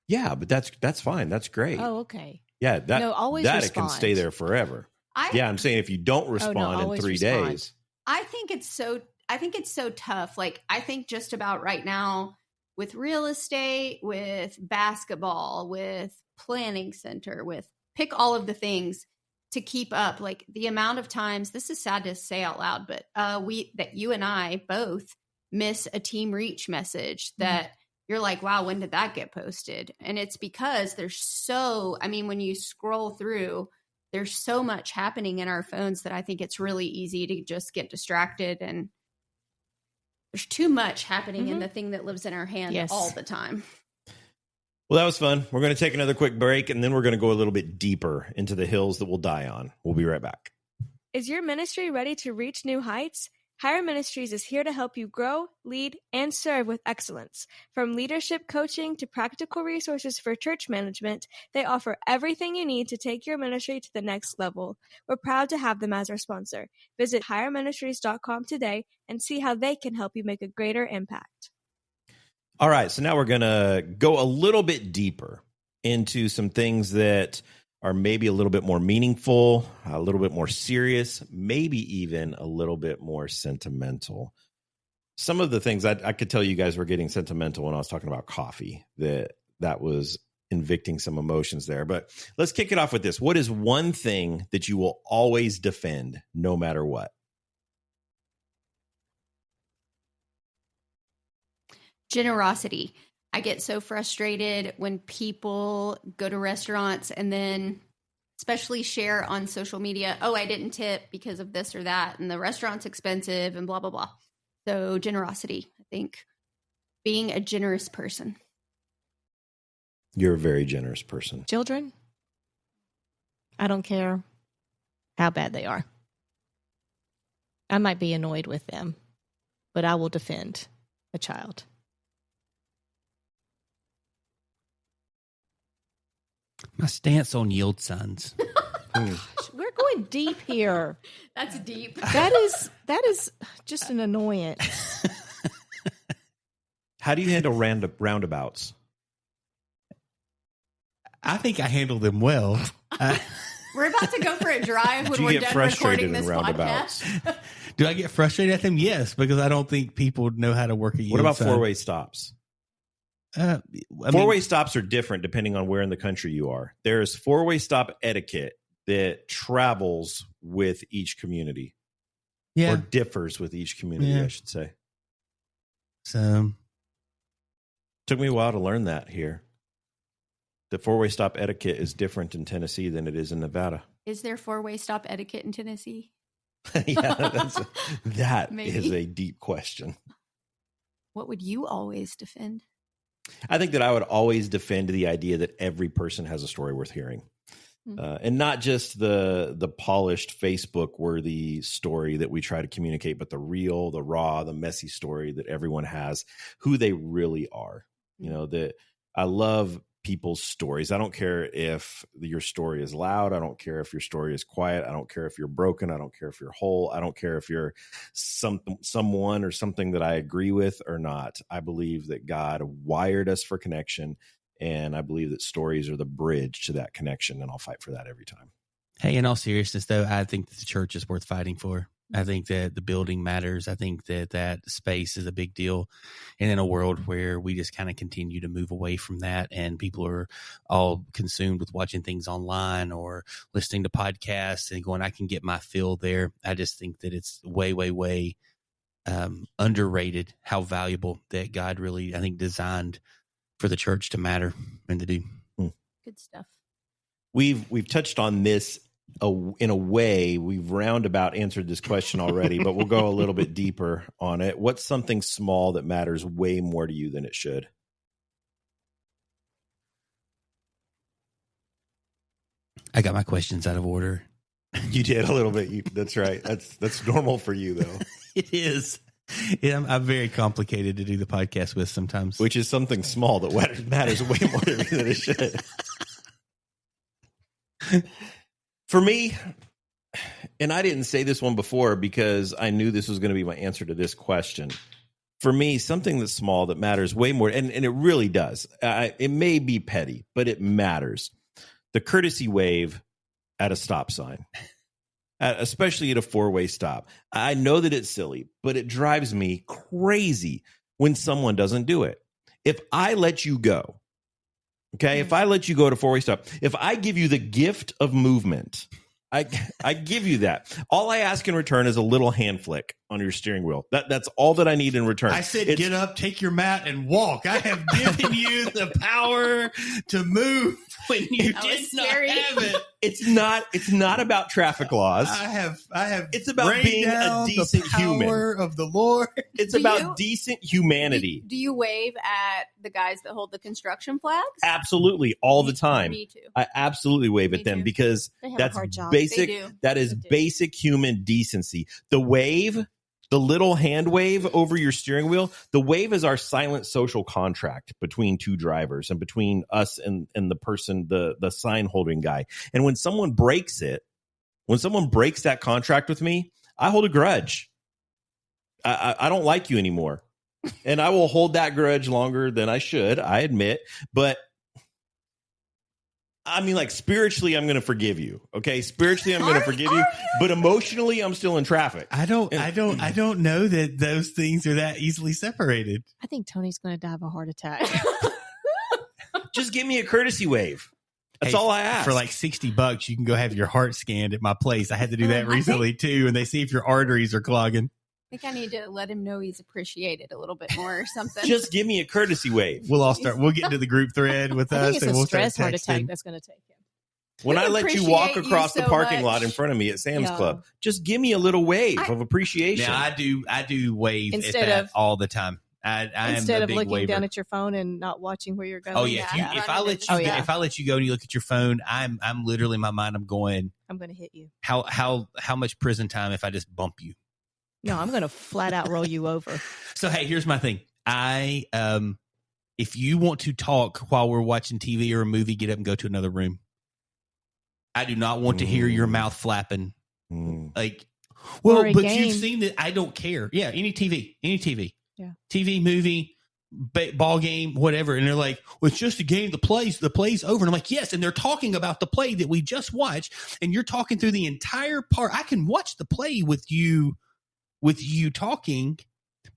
Yeah, but that's fine. That's great. Oh, okay. Yeah, that No, always that it respond. can stay there forever. Yeah, I'm saying if you don't respond in always 3 respond. days, I think it's so tough. Like, I think just about right now with real estate, with basketball, with planning center, with pick all of the things to keep up. Like the amount of times, this is sad to say out loud, but that you and I both miss a team reach message that you're like, wow, when did that get posted? And it's because when you scroll through, there's so much happening in our phones that I think it's really easy to just get distracted, and there's too much happening in the thing that lives in our hand Yes. all the time. Well, that was fun. We're going to take another quick break, and then we're going to go a little bit deeper into the hills that we'll die on. We'll be right back. Is your ministry ready to reach new heights? Hire Ministries is here to help you grow, lead, and serve with excellence. From leadership coaching to practical resources for church management, they offer everything you need to take your ministry to the next level. We're proud to have them as our sponsor. Visit hireministries.com today and see how they can help you make a greater impact. All right, so now we're going to go a little bit deeper into some things that are maybe a little bit more meaningful, a little bit more serious, maybe even a little bit more sentimental. Some of the things I could tell you guys were getting sentimental when I was talking about coffee, that was invicting some emotions there. But let's kick it off with this. What is one thing that you will always defend no matter what? Generosity. I get so frustrated when people go to restaurants and then especially share on social media, oh, I didn't tip because of this or that, and the restaurant's expensive and blah, blah, blah. So generosity, I think, being a generous person. You're a very generous person. Children, I don't care how bad they are. I might be annoyed with them, but I will defend a child. My stance on yield signs. We're going deep here. That's deep. That is just an annoyance. How do you handle roundabouts? I think I handle them well. We're about to go for a drive when Do you we're get done frustrated recording in this roundabouts? podcast. Do I get frustrated at them? Yes, because I don't think people know how to work a yield What about sign. four-way stops? Four-way stops are different depending on where in the country you are. There is four-way stop etiquette that travels with each community. Yeah. Or differs with each community, Yeah. I should say. So Took me a while to learn that here. The four-way stop etiquette is different in Tennessee than it is in Nevada. Is there four-way stop etiquette in Tennessee? Yeah, that Maybe. is a deep question. What would you always defend? I think that I would always defend the idea that every person has a story worth hearing. And not just the polished Facebook worthy story that we try to communicate, but the real, the raw, the messy story that everyone has, who they really are. You know, that I love people's stories. I don't care if your story is loud. I don't care if your story is quiet. I don't care if you're broken. I don't care if you're whole. I don't care if you're someone or something that I agree with or not. I believe that God wired us for connection. And I believe that stories are the bridge to that connection, and I'll fight for that every time. hey, in all seriousness, though, I think that the church is worth fighting for. I think that the building matters. I think that space is a big deal. And in a world where we just kind of continue to move away from that and people are all consumed with watching things online or listening to podcasts and going, I can get my fill there. I just think that it's way, way, way underrated how valuable that God really, I think, designed for the church to matter and to do. Good stuff. We've touched on this in a way. We've roundabout answered this question already, but we'll go a little bit deeper on it. What's something small that matters way more to you than it should? I got my questions out of order. You did a little bit. That's right. That's normal for you, though. It is. Yeah, I'm very complicated to do the podcast with sometimes. Which is something small that matters way more to me than it should. For me, and I didn't say this one before because I knew this was going to be my answer to this question. For me, something that's small that matters way more, and it really does. It may be petty, but it matters. The courtesy wave at a stop sign. Especially at a four-way stop. I know that it's silly, but it drives me crazy when someone doesn't do it. If I let you go, okay, if I let you go to four-way stop, if I give you the gift of movement, I give you that. All I ask in return is a little hand flick on your steering wheel. That's all that I need in return. I said, get up, take your mat, and walk. I have given you the power to move when you did not have it. It's not about traffic laws. I have. It's about being a decent human. Power of the Lord. It's about decent humanity. Do you wave at the guys that hold the construction flags? Absolutely, all the time. Me too. I absolutely wave at them too. because They have that's a hard job. basic. They do. That is They do. basic human decency. The wave, the little hand wave over your steering wheel, the wave is our silent social contract between two drivers and between us and the person, the sign holding guy. And when someone breaks that contract with me, I hold a grudge. I don't like you anymore. And I will hold that grudge longer than I should, I admit. But I mean, like, spiritually, I'm going to forgive you. Okay, spiritually, I'm going to forgive you. But emotionally, I'm still in traffic. I don't know that those things are that easily separated. I think Tony's going to die of a heart attack. Just give me a courtesy wave. That's Hey, all I ask. For like $60, you can go have your heart scanned at my place. I had to do that recently too, and they see if your arteries are clogging. I think I need to let him know he's appreciated a little bit more or something. Just give me a courtesy wave. We'll get into the group thread with I us, think it's and a we'll start stress heart attack texting. that's going to take him. When We I let you walk appreciate you across the so parking much. lot in front of me at Sam's Yeah. Club, just give me a little wave of appreciation. Now I do wave Instead at that of- all the time. I am Instead a of big looking waver. down at your phone and not watching where you're going. Oh yeah, Yeah. if I let you Oh, yeah. if I let you go and you look at your phone, I'm literally in my mind I'm going, I'm going to hit you. how much prison time if I just bump you? No, I'm going to flat out roll you over. So hey, here's my thing. If you want to talk while we're watching TV or a movie, get up and go to another room. I do not want to hear your mouth flapping. Like, well, Or a but game. you've seen that. I don't care. Yeah, any TV. Yeah. TV, movie, ball game, whatever. And they're like, well, it's just a game. The play's over. And I'm like, yes. And they're talking about the play that we just watched. And you're talking through the entire part. I can watch the play with you talking,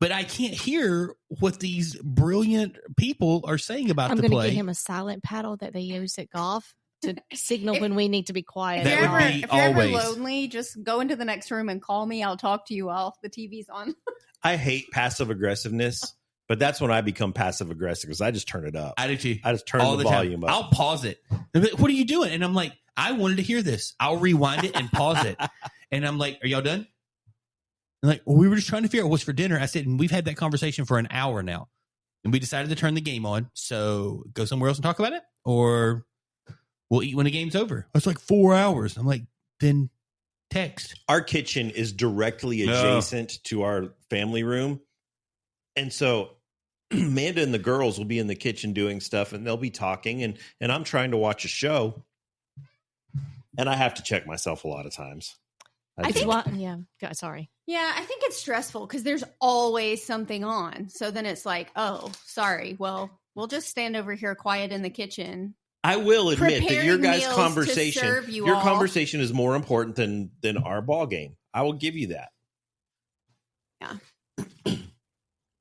but I can't hear what these brilliant people are saying about I'm the going to play. get him a silent paddle that they use at golf to signal when we need to be quiet. That would be if you're ever always. lonely, just go into the next room and call me. I'll talk to you while the TV's on. I hate passive aggressiveness, but that's when I become passive aggressive because I just turn it up. I do too. I just turn All the time. volume up. I'll pause it. They're like, what are you doing? And I'm like, I wanted to hear this. I'll rewind it and pause it. And I'm like, are y'all done? And like, well, we were just trying to figure out what's for dinner. I said, and we've had that conversation for an hour now. And we decided to turn the game on. So go somewhere else and talk about it, or we'll eat when the game's over. It's like 4 hours. I'm like, then text. Our kitchen is directly adjacent to our family room. And so Amanda and the girls will be in the kitchen doing stuff and they'll be talking and I'm trying to watch a show and I have to check myself a lot of times. I think- Sorry. Yeah, I think it's stressful because there's always something on. So then it's like, oh, sorry. Well, we'll just stand over here quiet in the kitchen. I will admit that your Preparing guys' meals conversation, to serve you your all. conversation is more important than our ball game. I will give you that.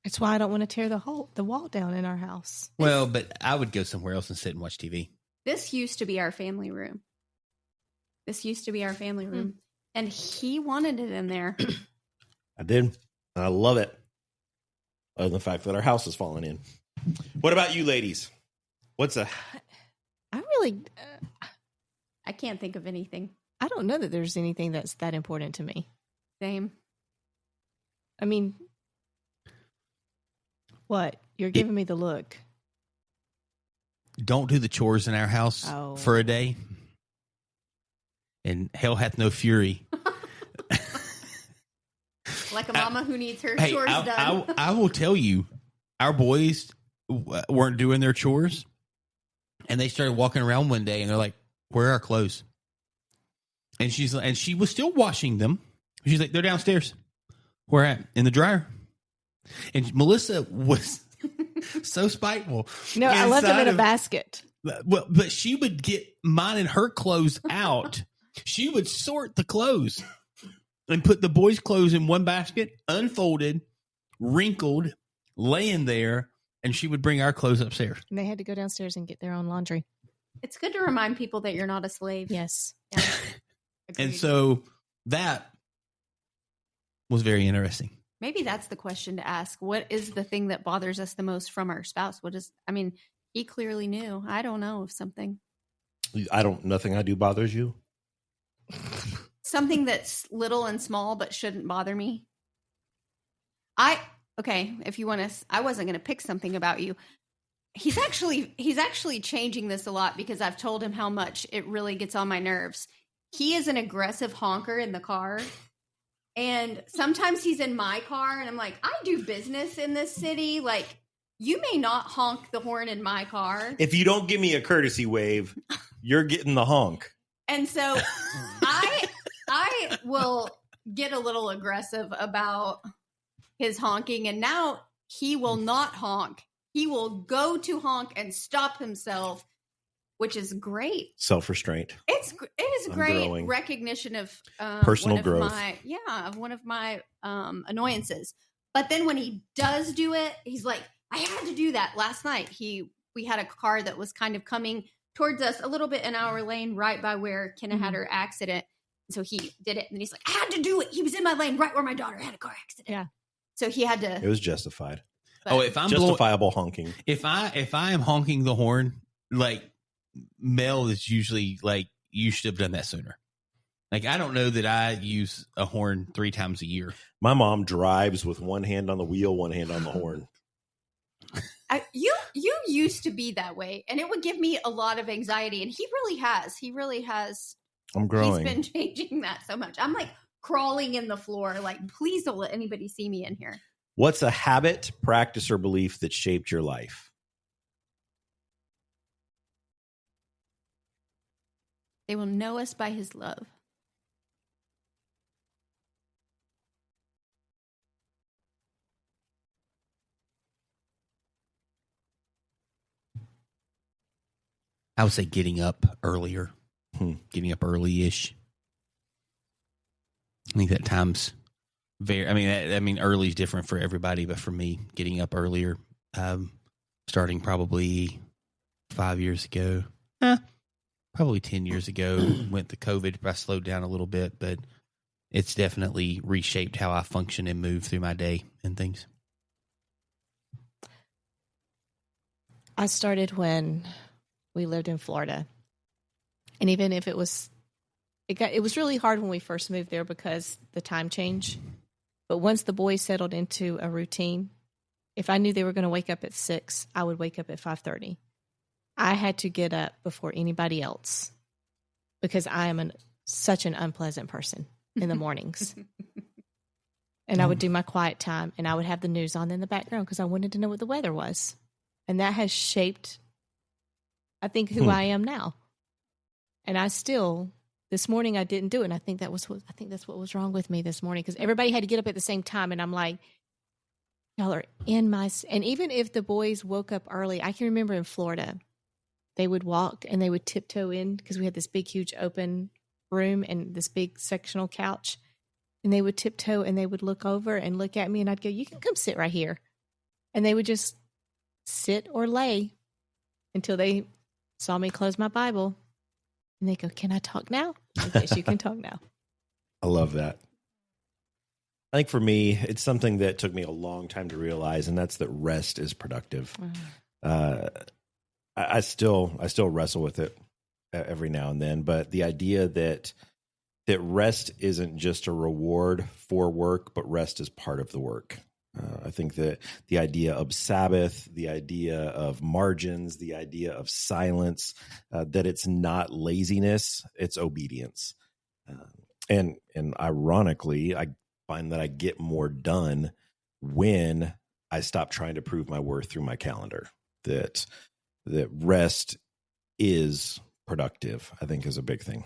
That's why I don't want to tear the wall down in our house. Well, but I would go somewhere else and sit and watch TV. This used to be our family room. And he wanted it in there. I did. I love it. Other than the fact that our house is falling in. What about you ladies? I really, I can't think of anything. I don't know that there's anything that's that important to me. Same. I mean, what? You're giving me the look. Don't do the chores in our house for a day, and hell hath no fury. Like a mama who needs her Hey, chores done. I will tell you, our boys weren't doing their chores, and they started walking around one day, and they're like, "Where are our clothes?" And she was still washing them. She's like, "They're downstairs." Where at? In the dryer. And Melissa was so spiteful. No, I left them in a Inside basket. Well, but she would get mine and her clothes out. She would sort the clothes and put the boys' clothes in one basket, unfolded, wrinkled, laying there, and she would bring our clothes upstairs. And they had to go downstairs and get their own laundry. It's good to remind people that you're not a slave. Yes. Yeah. And Agreed. so that was very interesting. Maybe that's the question to ask. What is the thing that bothers us the most from our spouse? He clearly knew. I don't know of something. Nothing I do bothers you? Something that's little and small but shouldn't bother me. If you want to, I wasn't going to pick something about you. He's actually changing this a lot because I've told him how much it really gets on my nerves. He is an aggressive honker in the car. And sometimes he's in my car and I'm like, I do business in this city. Like, you may not honk the horn in my car. If you don't give me a courtesy wave, you're getting the honk. And so I will get a little aggressive about his honking. And now he will not honk. He will go to honk and stop himself, which is great. Self-restraint. It is great growing. Recognition of personal growth. Of one of my annoyances. But then when he does do it, he's like, I had to do that last night. We had a car that was kind of coming towards us a little bit in our lane, right by where Kenna had her accident. So he did it, and then he's like, I had to do it. He was in my lane right where my daughter had a car accident. Yeah. So he had to. It was justified. If I'm justifiable honking. If I am honking the horn, like Mel is usually like, you should have done that sooner. Like, I don't know that I use a horn 3 times a year. My mom drives with one hand on the wheel, one hand on the horn. You used to be that way, and it would give me a lot of anxiety. And he really has. I'm growing. He's been changing that so much. I'm like crawling in the floor. Like, please don't let anybody see me in here. What's a habit, practice, or belief that shaped your life? They will know us by his love. I would say getting up earlier, getting up early-ish. I think that time's early is different for everybody, but for me, getting up earlier, starting probably 5 years ago, probably 10 years ago, went to COVID. I slowed down a little bit, but it's definitely reshaped how I function and move through my day and things. I started when we lived in Florida. And even if it was really hard when we first moved there because the time change. But once the boys settled into a routine, if I knew they were going to wake up at 6, I would wake up at 5:30. I had to get up before anybody else because I am such an unpleasant person in the mornings. And I would do my quiet time, and I would have the news on in the background because I wanted to know what the weather was. And that has shaped, I think, who I am now. And this morning I didn't do it. And I think that's what was wrong with me this morning because everybody had to get up at the same time. And I'm like, y'all are and even if the boys woke up early, I can remember in Florida, they would walk and they would tiptoe in because we had this big, huge open room and this big sectional couch. And they would tiptoe and they would look over and look at me and I'd go, you can come sit right here. And they would just sit or lay until they saw me close my Bible. And they go, can I talk now? Yes, you can talk now. I love that. I think for me, it's something that took me a long time to realize, and that's that rest is productive. I still wrestle with it every now and then, but the idea that rest isn't just a reward for work, but rest is part of the work. I think that the idea of Sabbath, the idea of margins, the idea of silence, that it's not laziness, it's obedience. And ironically, I find that I get more done when I stop trying to prove my worth through my calendar. That rest is productive, I think, is a big thing.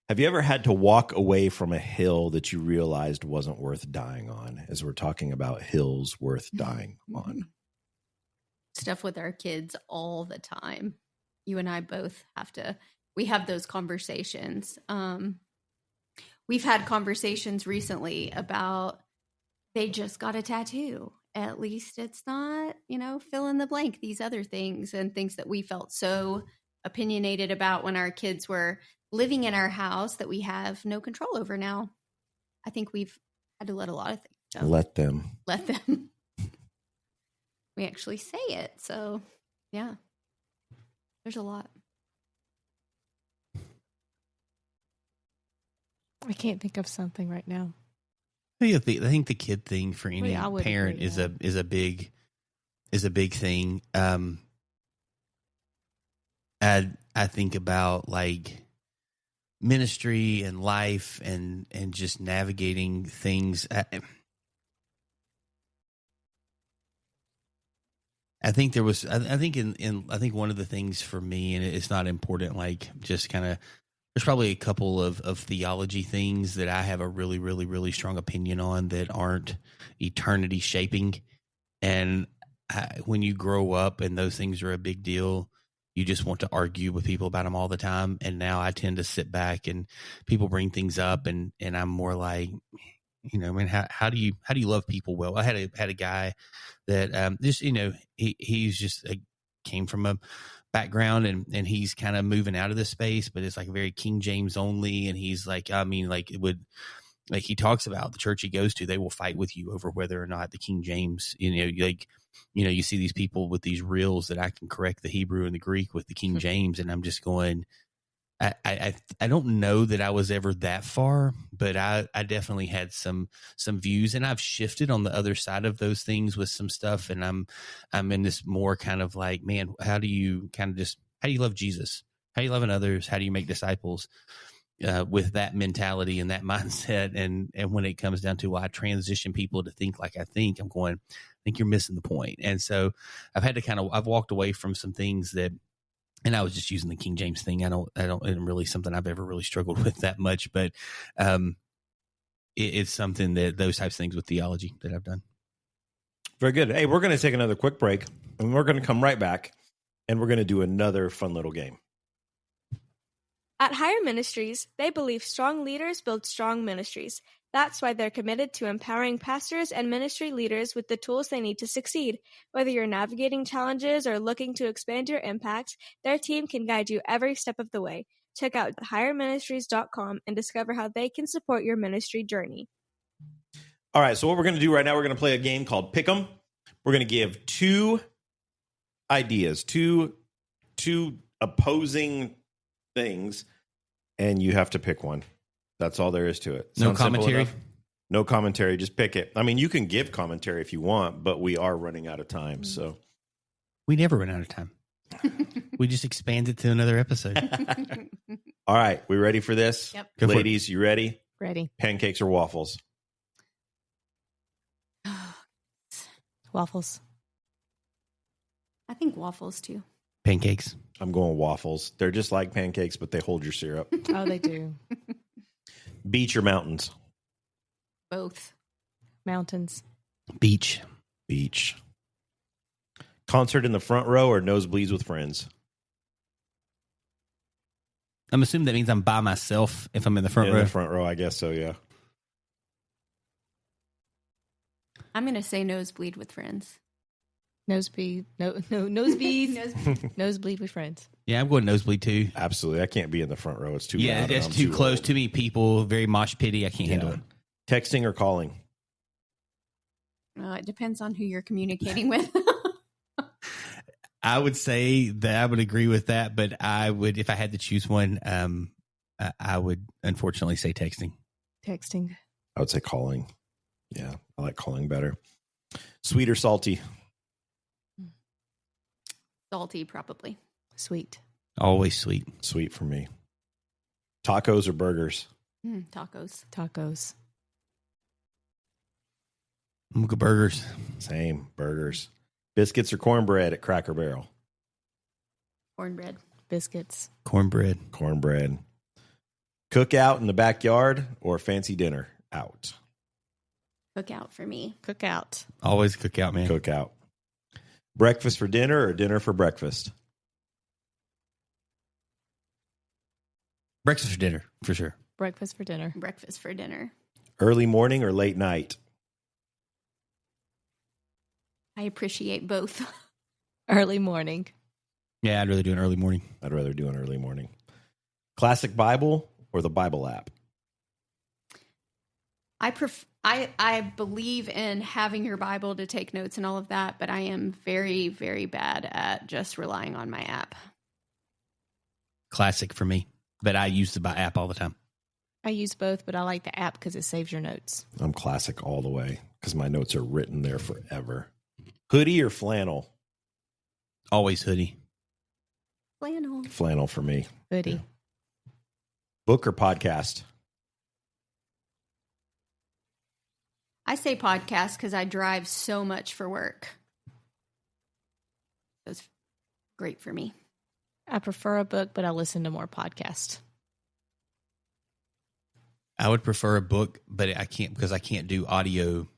Have you ever had to walk away from a hill that you realized wasn't worth dying on, as we're talking about hills worth dying on? Stuff with our kids all the time. You and I both we have those conversations. We've had conversations recently about they just got a tattoo. At least it's not, fill in the blank, these other things and things that we felt so opinionated about when our kids were living in our house that we have no control over now. I think we've Had to let a lot of things go. Let them. Let them. We actually say it. So, yeah. There's a lot. I can't think of something right now. I think the kid thing for any I would parent agree, is a big thing. I think about like ministry and life and just navigating things. I think there was. I think I think one of the things for me, and it's not important, like just kind of. There's probably a couple of theology things that I have a really, really, really strong opinion on that aren't eternity shaping. And when you grow up and those things are a big deal, you just want to argue with people about them all the time. And now I tend to sit back and people bring things up, and I'm more like, you know, I mean, how do you love people well? I had a guy that just, you know, he's just came from a background and he's kind of moving out of this space, but it's like very King James only. And he's like, I mean, like it would, like he talks about the church he goes to, they will fight with you over whether or not the King James, you know, like, you know, you see these people with these reels that I can correct the Hebrew and the Greek with the King James. And I'm just going, I don't know that I was ever that far, but I definitely had some views, and I've shifted on the other side of those things with some stuff. And I'm in this more kind of like, man, how do you love Jesus? How do you love others? How do you make disciples? With that mentality and that mindset. And when it comes down to why I transition people to think like I think, I'm going, I think you're missing the point. And so I've walked away from some things that, and I was just using the King James thing. It's really something I've ever really struggled with that much, but it's something that those types of things with theology that I've done. Very good. Hey, we're going to take another quick break, and we're going to come right back, and we're going to do another fun little game. At Higher Ministries, they believe strong leaders build strong ministries. That's why they're committed to empowering pastors and ministry leaders with the tools they need to succeed. Whether you're navigating challenges or looking to expand your impact, their team can guide you every step of the way. Check out higherministries.com and discover how they can support your ministry journey. All right, so what we're going to do right now, we're going to play a game called Pick 'em. We're going to give two ideas, two opposing things, and you have to pick one. That's all there is to it. No commentary? No commentary. Just pick it. I mean, you can give commentary if you want, but we are running out of time. So We never run out of time. We just expand it to another episode. all right, we ready for this? Yep. Go for it. Ladies, you ready? Ready. Pancakes or waffles? Waffles. I think waffles too. Pancakes. I'm going waffles. They're just like pancakes, but they hold your syrup. Oh, they do. Beach or mountains? Both. Mountains. Beach. Beach. Concert in the front row or nosebleeds with friends? I'm assuming that means I'm by myself if I'm in the front In row. the front row, I guess so, yeah. I'm going to say nosebleed with friends. Nosebleed. Nosebleed. Nosebleed with friends. Yeah, I'm going nosebleed too. Absolutely. I can't be in the front row. It's too Yeah, loud. that's and I'm too close. old. Too many people. Very mosh pity. I can't handle it. Texting or calling? It depends on who you're communicating with. I would say that I would agree with that, but I would, if I had to choose one, I would unfortunately say texting. Texting. I would say calling. Yeah, I like calling better. Sweet or salty? Salty, probably. Sweet. Always sweet. Sweet for me. Tacos or burgers? Tacos. Tacos. I'm gonna go burgers. Same, burgers. Biscuits or cornbread at Cracker Barrel? Cornbread. Biscuits. Cornbread. Cornbread. Cookout in the backyard or fancy dinner out? Cookout for me. Cookout. Always cook out, man. Cookout. Breakfast for dinner or dinner for breakfast? Breakfast for dinner, for sure. Breakfast for dinner. Breakfast for dinner. Early morning or late night? I appreciate both. Early morning. Yeah, I'd rather do an early morning. I'd rather do an early morning. Classic Bible or the Bible app? I believe in having your Bible to take notes and all of that, but I am very, very bad at just relying on my app. Classic for me, but I use the app all the time. I use both, but I like the app because it saves your notes. I'm classic all the way because my notes are written there forever. Hoodie or flannel? Always hoodie. Flannel. Flannel for me. Hoodie. Yeah. Book or podcast? I say podcast because I drive so much for work. That's great for me. I prefer a book, but I listen to more podcasts. I would prefer a book, but I can't because I can't do audio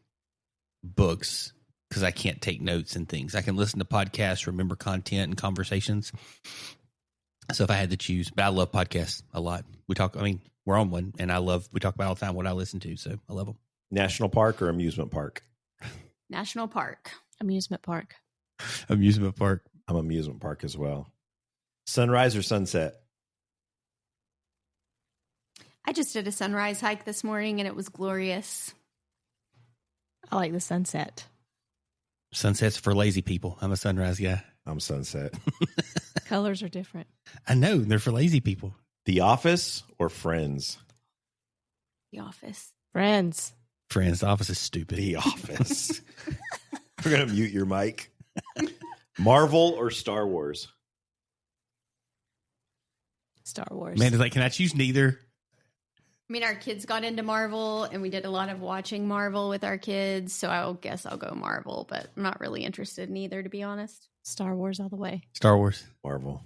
books because I can't take notes and things. I can listen to podcasts, remember content and conversations. So if I had to choose, but I love podcasts a lot. We're on one, and we talk about all the time what I listen to, so I love them. National park or amusement park? National park. Amusement park. Amusement park. I'm amusement park as well. Sunrise or sunset? I just did a sunrise hike this morning, and it was glorious. I like the sunset. Sunset's for lazy people. I'm a sunrise guy. I'm sunset. Colors are different. I know. They're for lazy people. The Office or Friends? The Office. Friends. Friends. The Office is stupid. The Office. We're going to mute your mic. Marvel or Star Wars? Star Wars. Man, it's like, can I choose neither? I mean, our kids got into Marvel, and we did a lot of watching Marvel with our kids, so I guess I'll go Marvel, but I'm not really interested in either, to be honest. Star Wars all the way. Star Wars. Marvel.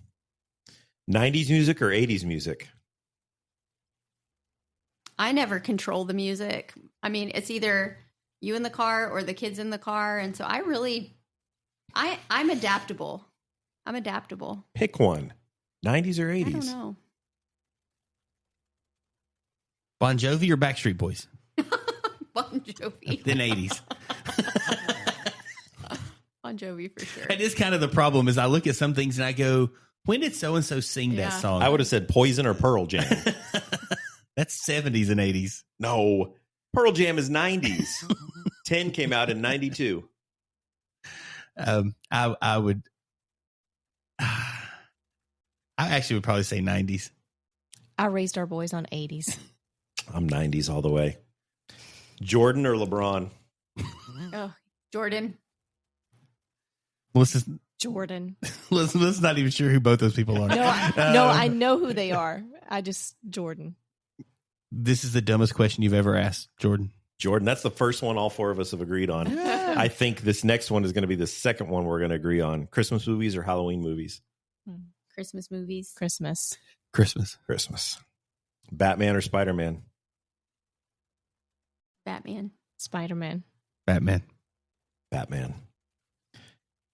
90s music or 80s music? I never control the music. I mean, it's either you in the car or the kids in the car, and so I'm adaptable. I'm adaptable. Pick one. 90s or 80s? I don't know. Bon Jovi or Backstreet Boys? Bon Jovi. Then 80s. Bon Jovi for sure. That is kind of the problem is I look at some things and I go, when did so-and-so sing that song? I would have said Poison or Pearl Jam. That's 70s and 80s. No. Pearl Jam is 90s. 10 came out in 92. I would... I actually would probably say 90s. I raised our boys on 80s. I'm 90s all the way. Jordan or LeBron? Oh, Jordan. Jordan. Let's not even sure who both those people are. No, I know who they are. Jordan. This is the dumbest question you've ever asked, Jordan. Jordan, that's the first one all four of us have agreed on. I think this next one is going to be the second one we're going to agree on. Christmas movies or Halloween movies? Christmas movies. Christmas. Batman or Spider-Man? Batman. Spider-Man. Batman.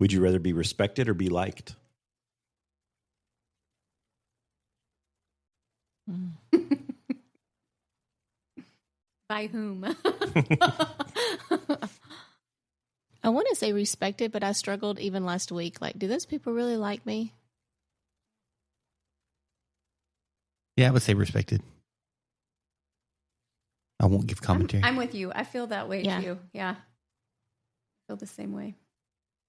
Would you rather be respected or be liked? By whom? I want to say respected, but I struggled even last week. Like, do those people really like me? Yeah, I would say respected. I won't give commentary. I'm with you. I feel that way Yeah. too. Yeah. I feel the same way.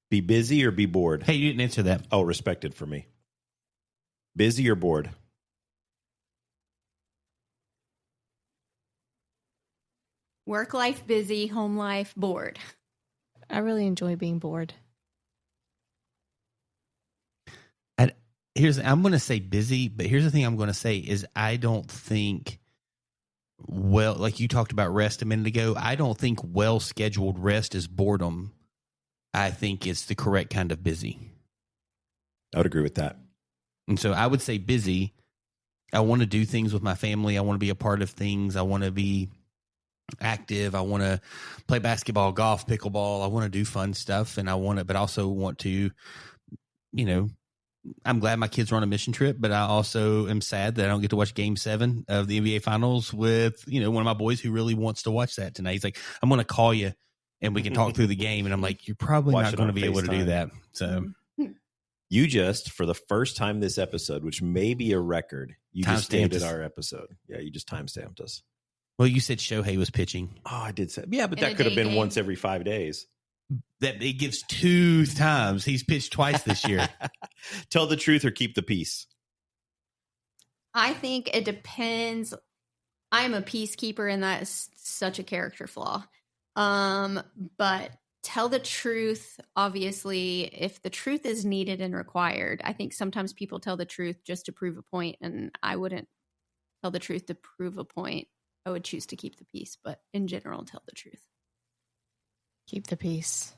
Be busy or be bored? Hey, you didn't answer that. Oh, respected for me. Busy or bored? Work life busy, home life bored. I really enjoy being bored. I'm going to say busy, but here's the thing I'm going to say is I don't think, well, like you talked about rest a minute ago, I don't think well-scheduled rest is boredom. I think it's the correct kind of busy. I would agree with that. And so I would say busy. I want to do things with my family. I want to be a part of things. I want to be active. I want to play basketball, golf, pickleball. I want to do fun stuff. And but also want to, I'm glad my kids are on a mission trip, but I also am sad that I don't get to watch Game 7 of the NBA Finals with, one of my boys who really wants to watch that tonight. He's like, I'm going to call you and we can talk through the game. And I'm like, you're probably Watch not it going to on be able to do FaceTime. that. So You just, for the first time this episode, which may be a record, you just Timestamped dated us. our episode. Yeah, you just timestamped us. Well, you said Shohei was pitching. Oh, I did say, yeah, but In that a could have day been game. once every 5 days. That it gives 2 times. He's pitched twice this year. Tell the truth or keep the peace. I think it depends. I'm a peacekeeper, and that is such a character flaw. But tell the truth. Obviously, if the truth is needed and required, I think sometimes people tell the truth just to prove a point, and I wouldn't tell the truth to prove a point. I would choose to keep the peace, but in general, tell the truth. Keep the peace.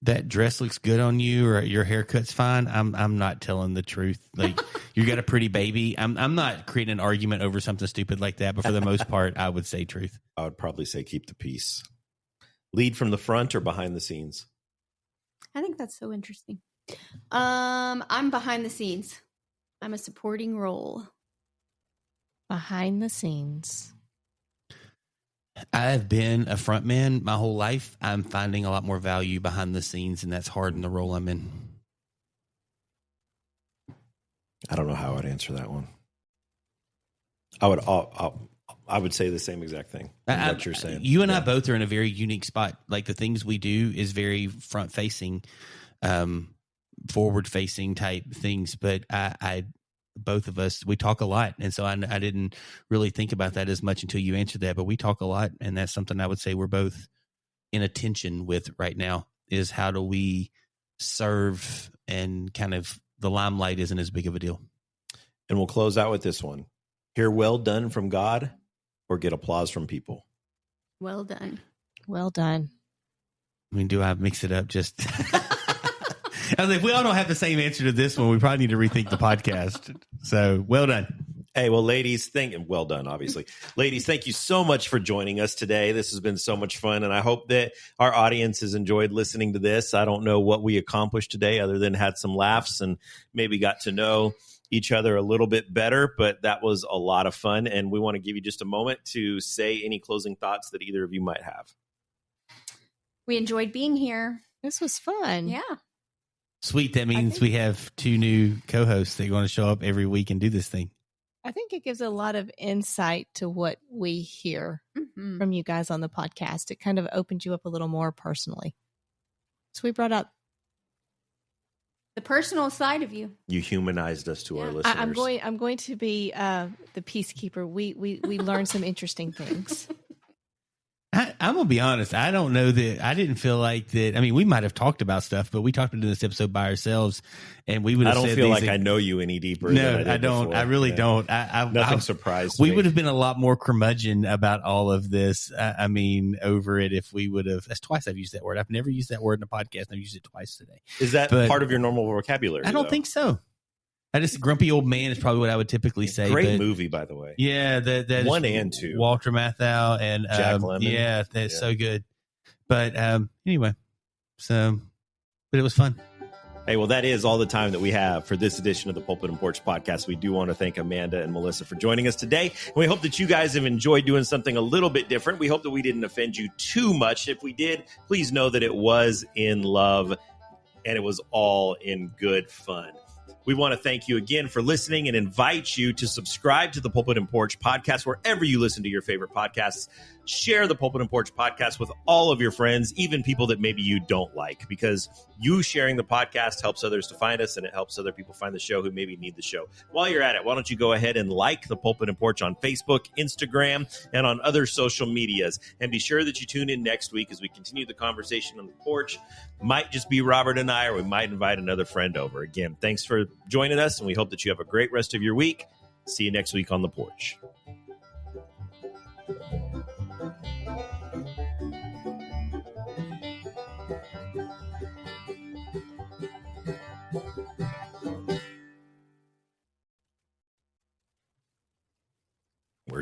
That dress looks good on you, or your haircut's fine. I'm not telling the truth. Like, you got a pretty baby. I'm not creating an argument over something stupid like that. But for the most part, I would say truth. I would probably say keep the peace. Lead from the front or behind the scenes? I think that's so interesting. I'm behind the scenes. I'm a supporting role. Behind the scenes. I've been a front man my whole life. I'm finding a lot more value behind the scenes, and that's hard in the role I'm in. I don't know how I'd answer that one. I would say the same exact thing. What you're saying. You and I both are in a very unique spot. Like, the things we do is very front facing, forward facing type things. But I both of us, we talk a lot. And so I didn't really think about that as much until you answered that, but we talk a lot. And that's something I would say we're both in attention with right now, is how do we serve, and kind of the limelight isn't as big of a deal. And we'll close out with this one. Hear well done from God or get applause from people? Well done. Well done. I mean, do I mix it up? Just, I was like, we all don't have the same answer to this one. We probably need to rethink the podcast. So, well done. Hey, well, ladies, well done, obviously. Ladies, thank you so much for joining us today. This has been so much fun, and I hope that our audience has enjoyed listening to this. I don't know what we accomplished today other than had some laughs and maybe got to know each other a little bit better, but that was a lot of fun, and we want to give you just a moment to say any closing thoughts that either of you might have. We enjoyed being here. This was fun. Yeah. Sweet. That means we have 2 new co-hosts that are going to show up every week and do this thing. I think it gives a lot of insight to what we hear from you guys on the podcast. It kind of opens you up a little more personally. So we brought up the personal side of you. You humanized us to our listeners. I'm going to be the peacekeeper. We learned some interesting things. I'm going to be honest. I don't know that I didn't feel like that. I mean, we might have talked about stuff, but we talked about this episode by ourselves, and we would have I don't said feel like I know you any deeper. No, than I don't. Before. I really don't. Nothing surprised me. We me. would have been a lot more curmudgeon about all of this. I mean, over it if we would have. That's twice I've used that word. I've never used that word in a podcast. I've used it twice today. Is that part of your normal vocabulary? I don't think so. I just grumpy old man is probably what I would typically say. Great movie, by the way. Yeah, that 1 and 2. Walter Matthau and Jack Lemmon. Yeah, that's so good. But anyway, but it was fun. Hey, well, that is all the time that we have for this edition of the Pulpit and Porch podcast. We do want to thank Amanda and Melissa for joining us today. And we hope that you guys have enjoyed doing something a little bit different. We hope that we didn't offend you too much. If we did, please know that it was in love and it was all in good fun. We want to thank you again for listening and invite you to subscribe to the Pulpit and Porch podcast wherever you listen to your favorite podcasts. Share the Pulpit and Porch podcast with all of your friends, even people that maybe you don't like, because you sharing the podcast helps others to find us, and it helps other people find the show who maybe need the show. While you're at it, why don't you go ahead and like the Pulpit and Porch on Facebook, Instagram, and on other social medias. And be sure that you tune in next week as we continue the conversation on the porch. Might just be Robert and I, or we might invite another friend over. Again, thanks for joining us, and we hope that you have a great rest of your week. See you next week on the porch.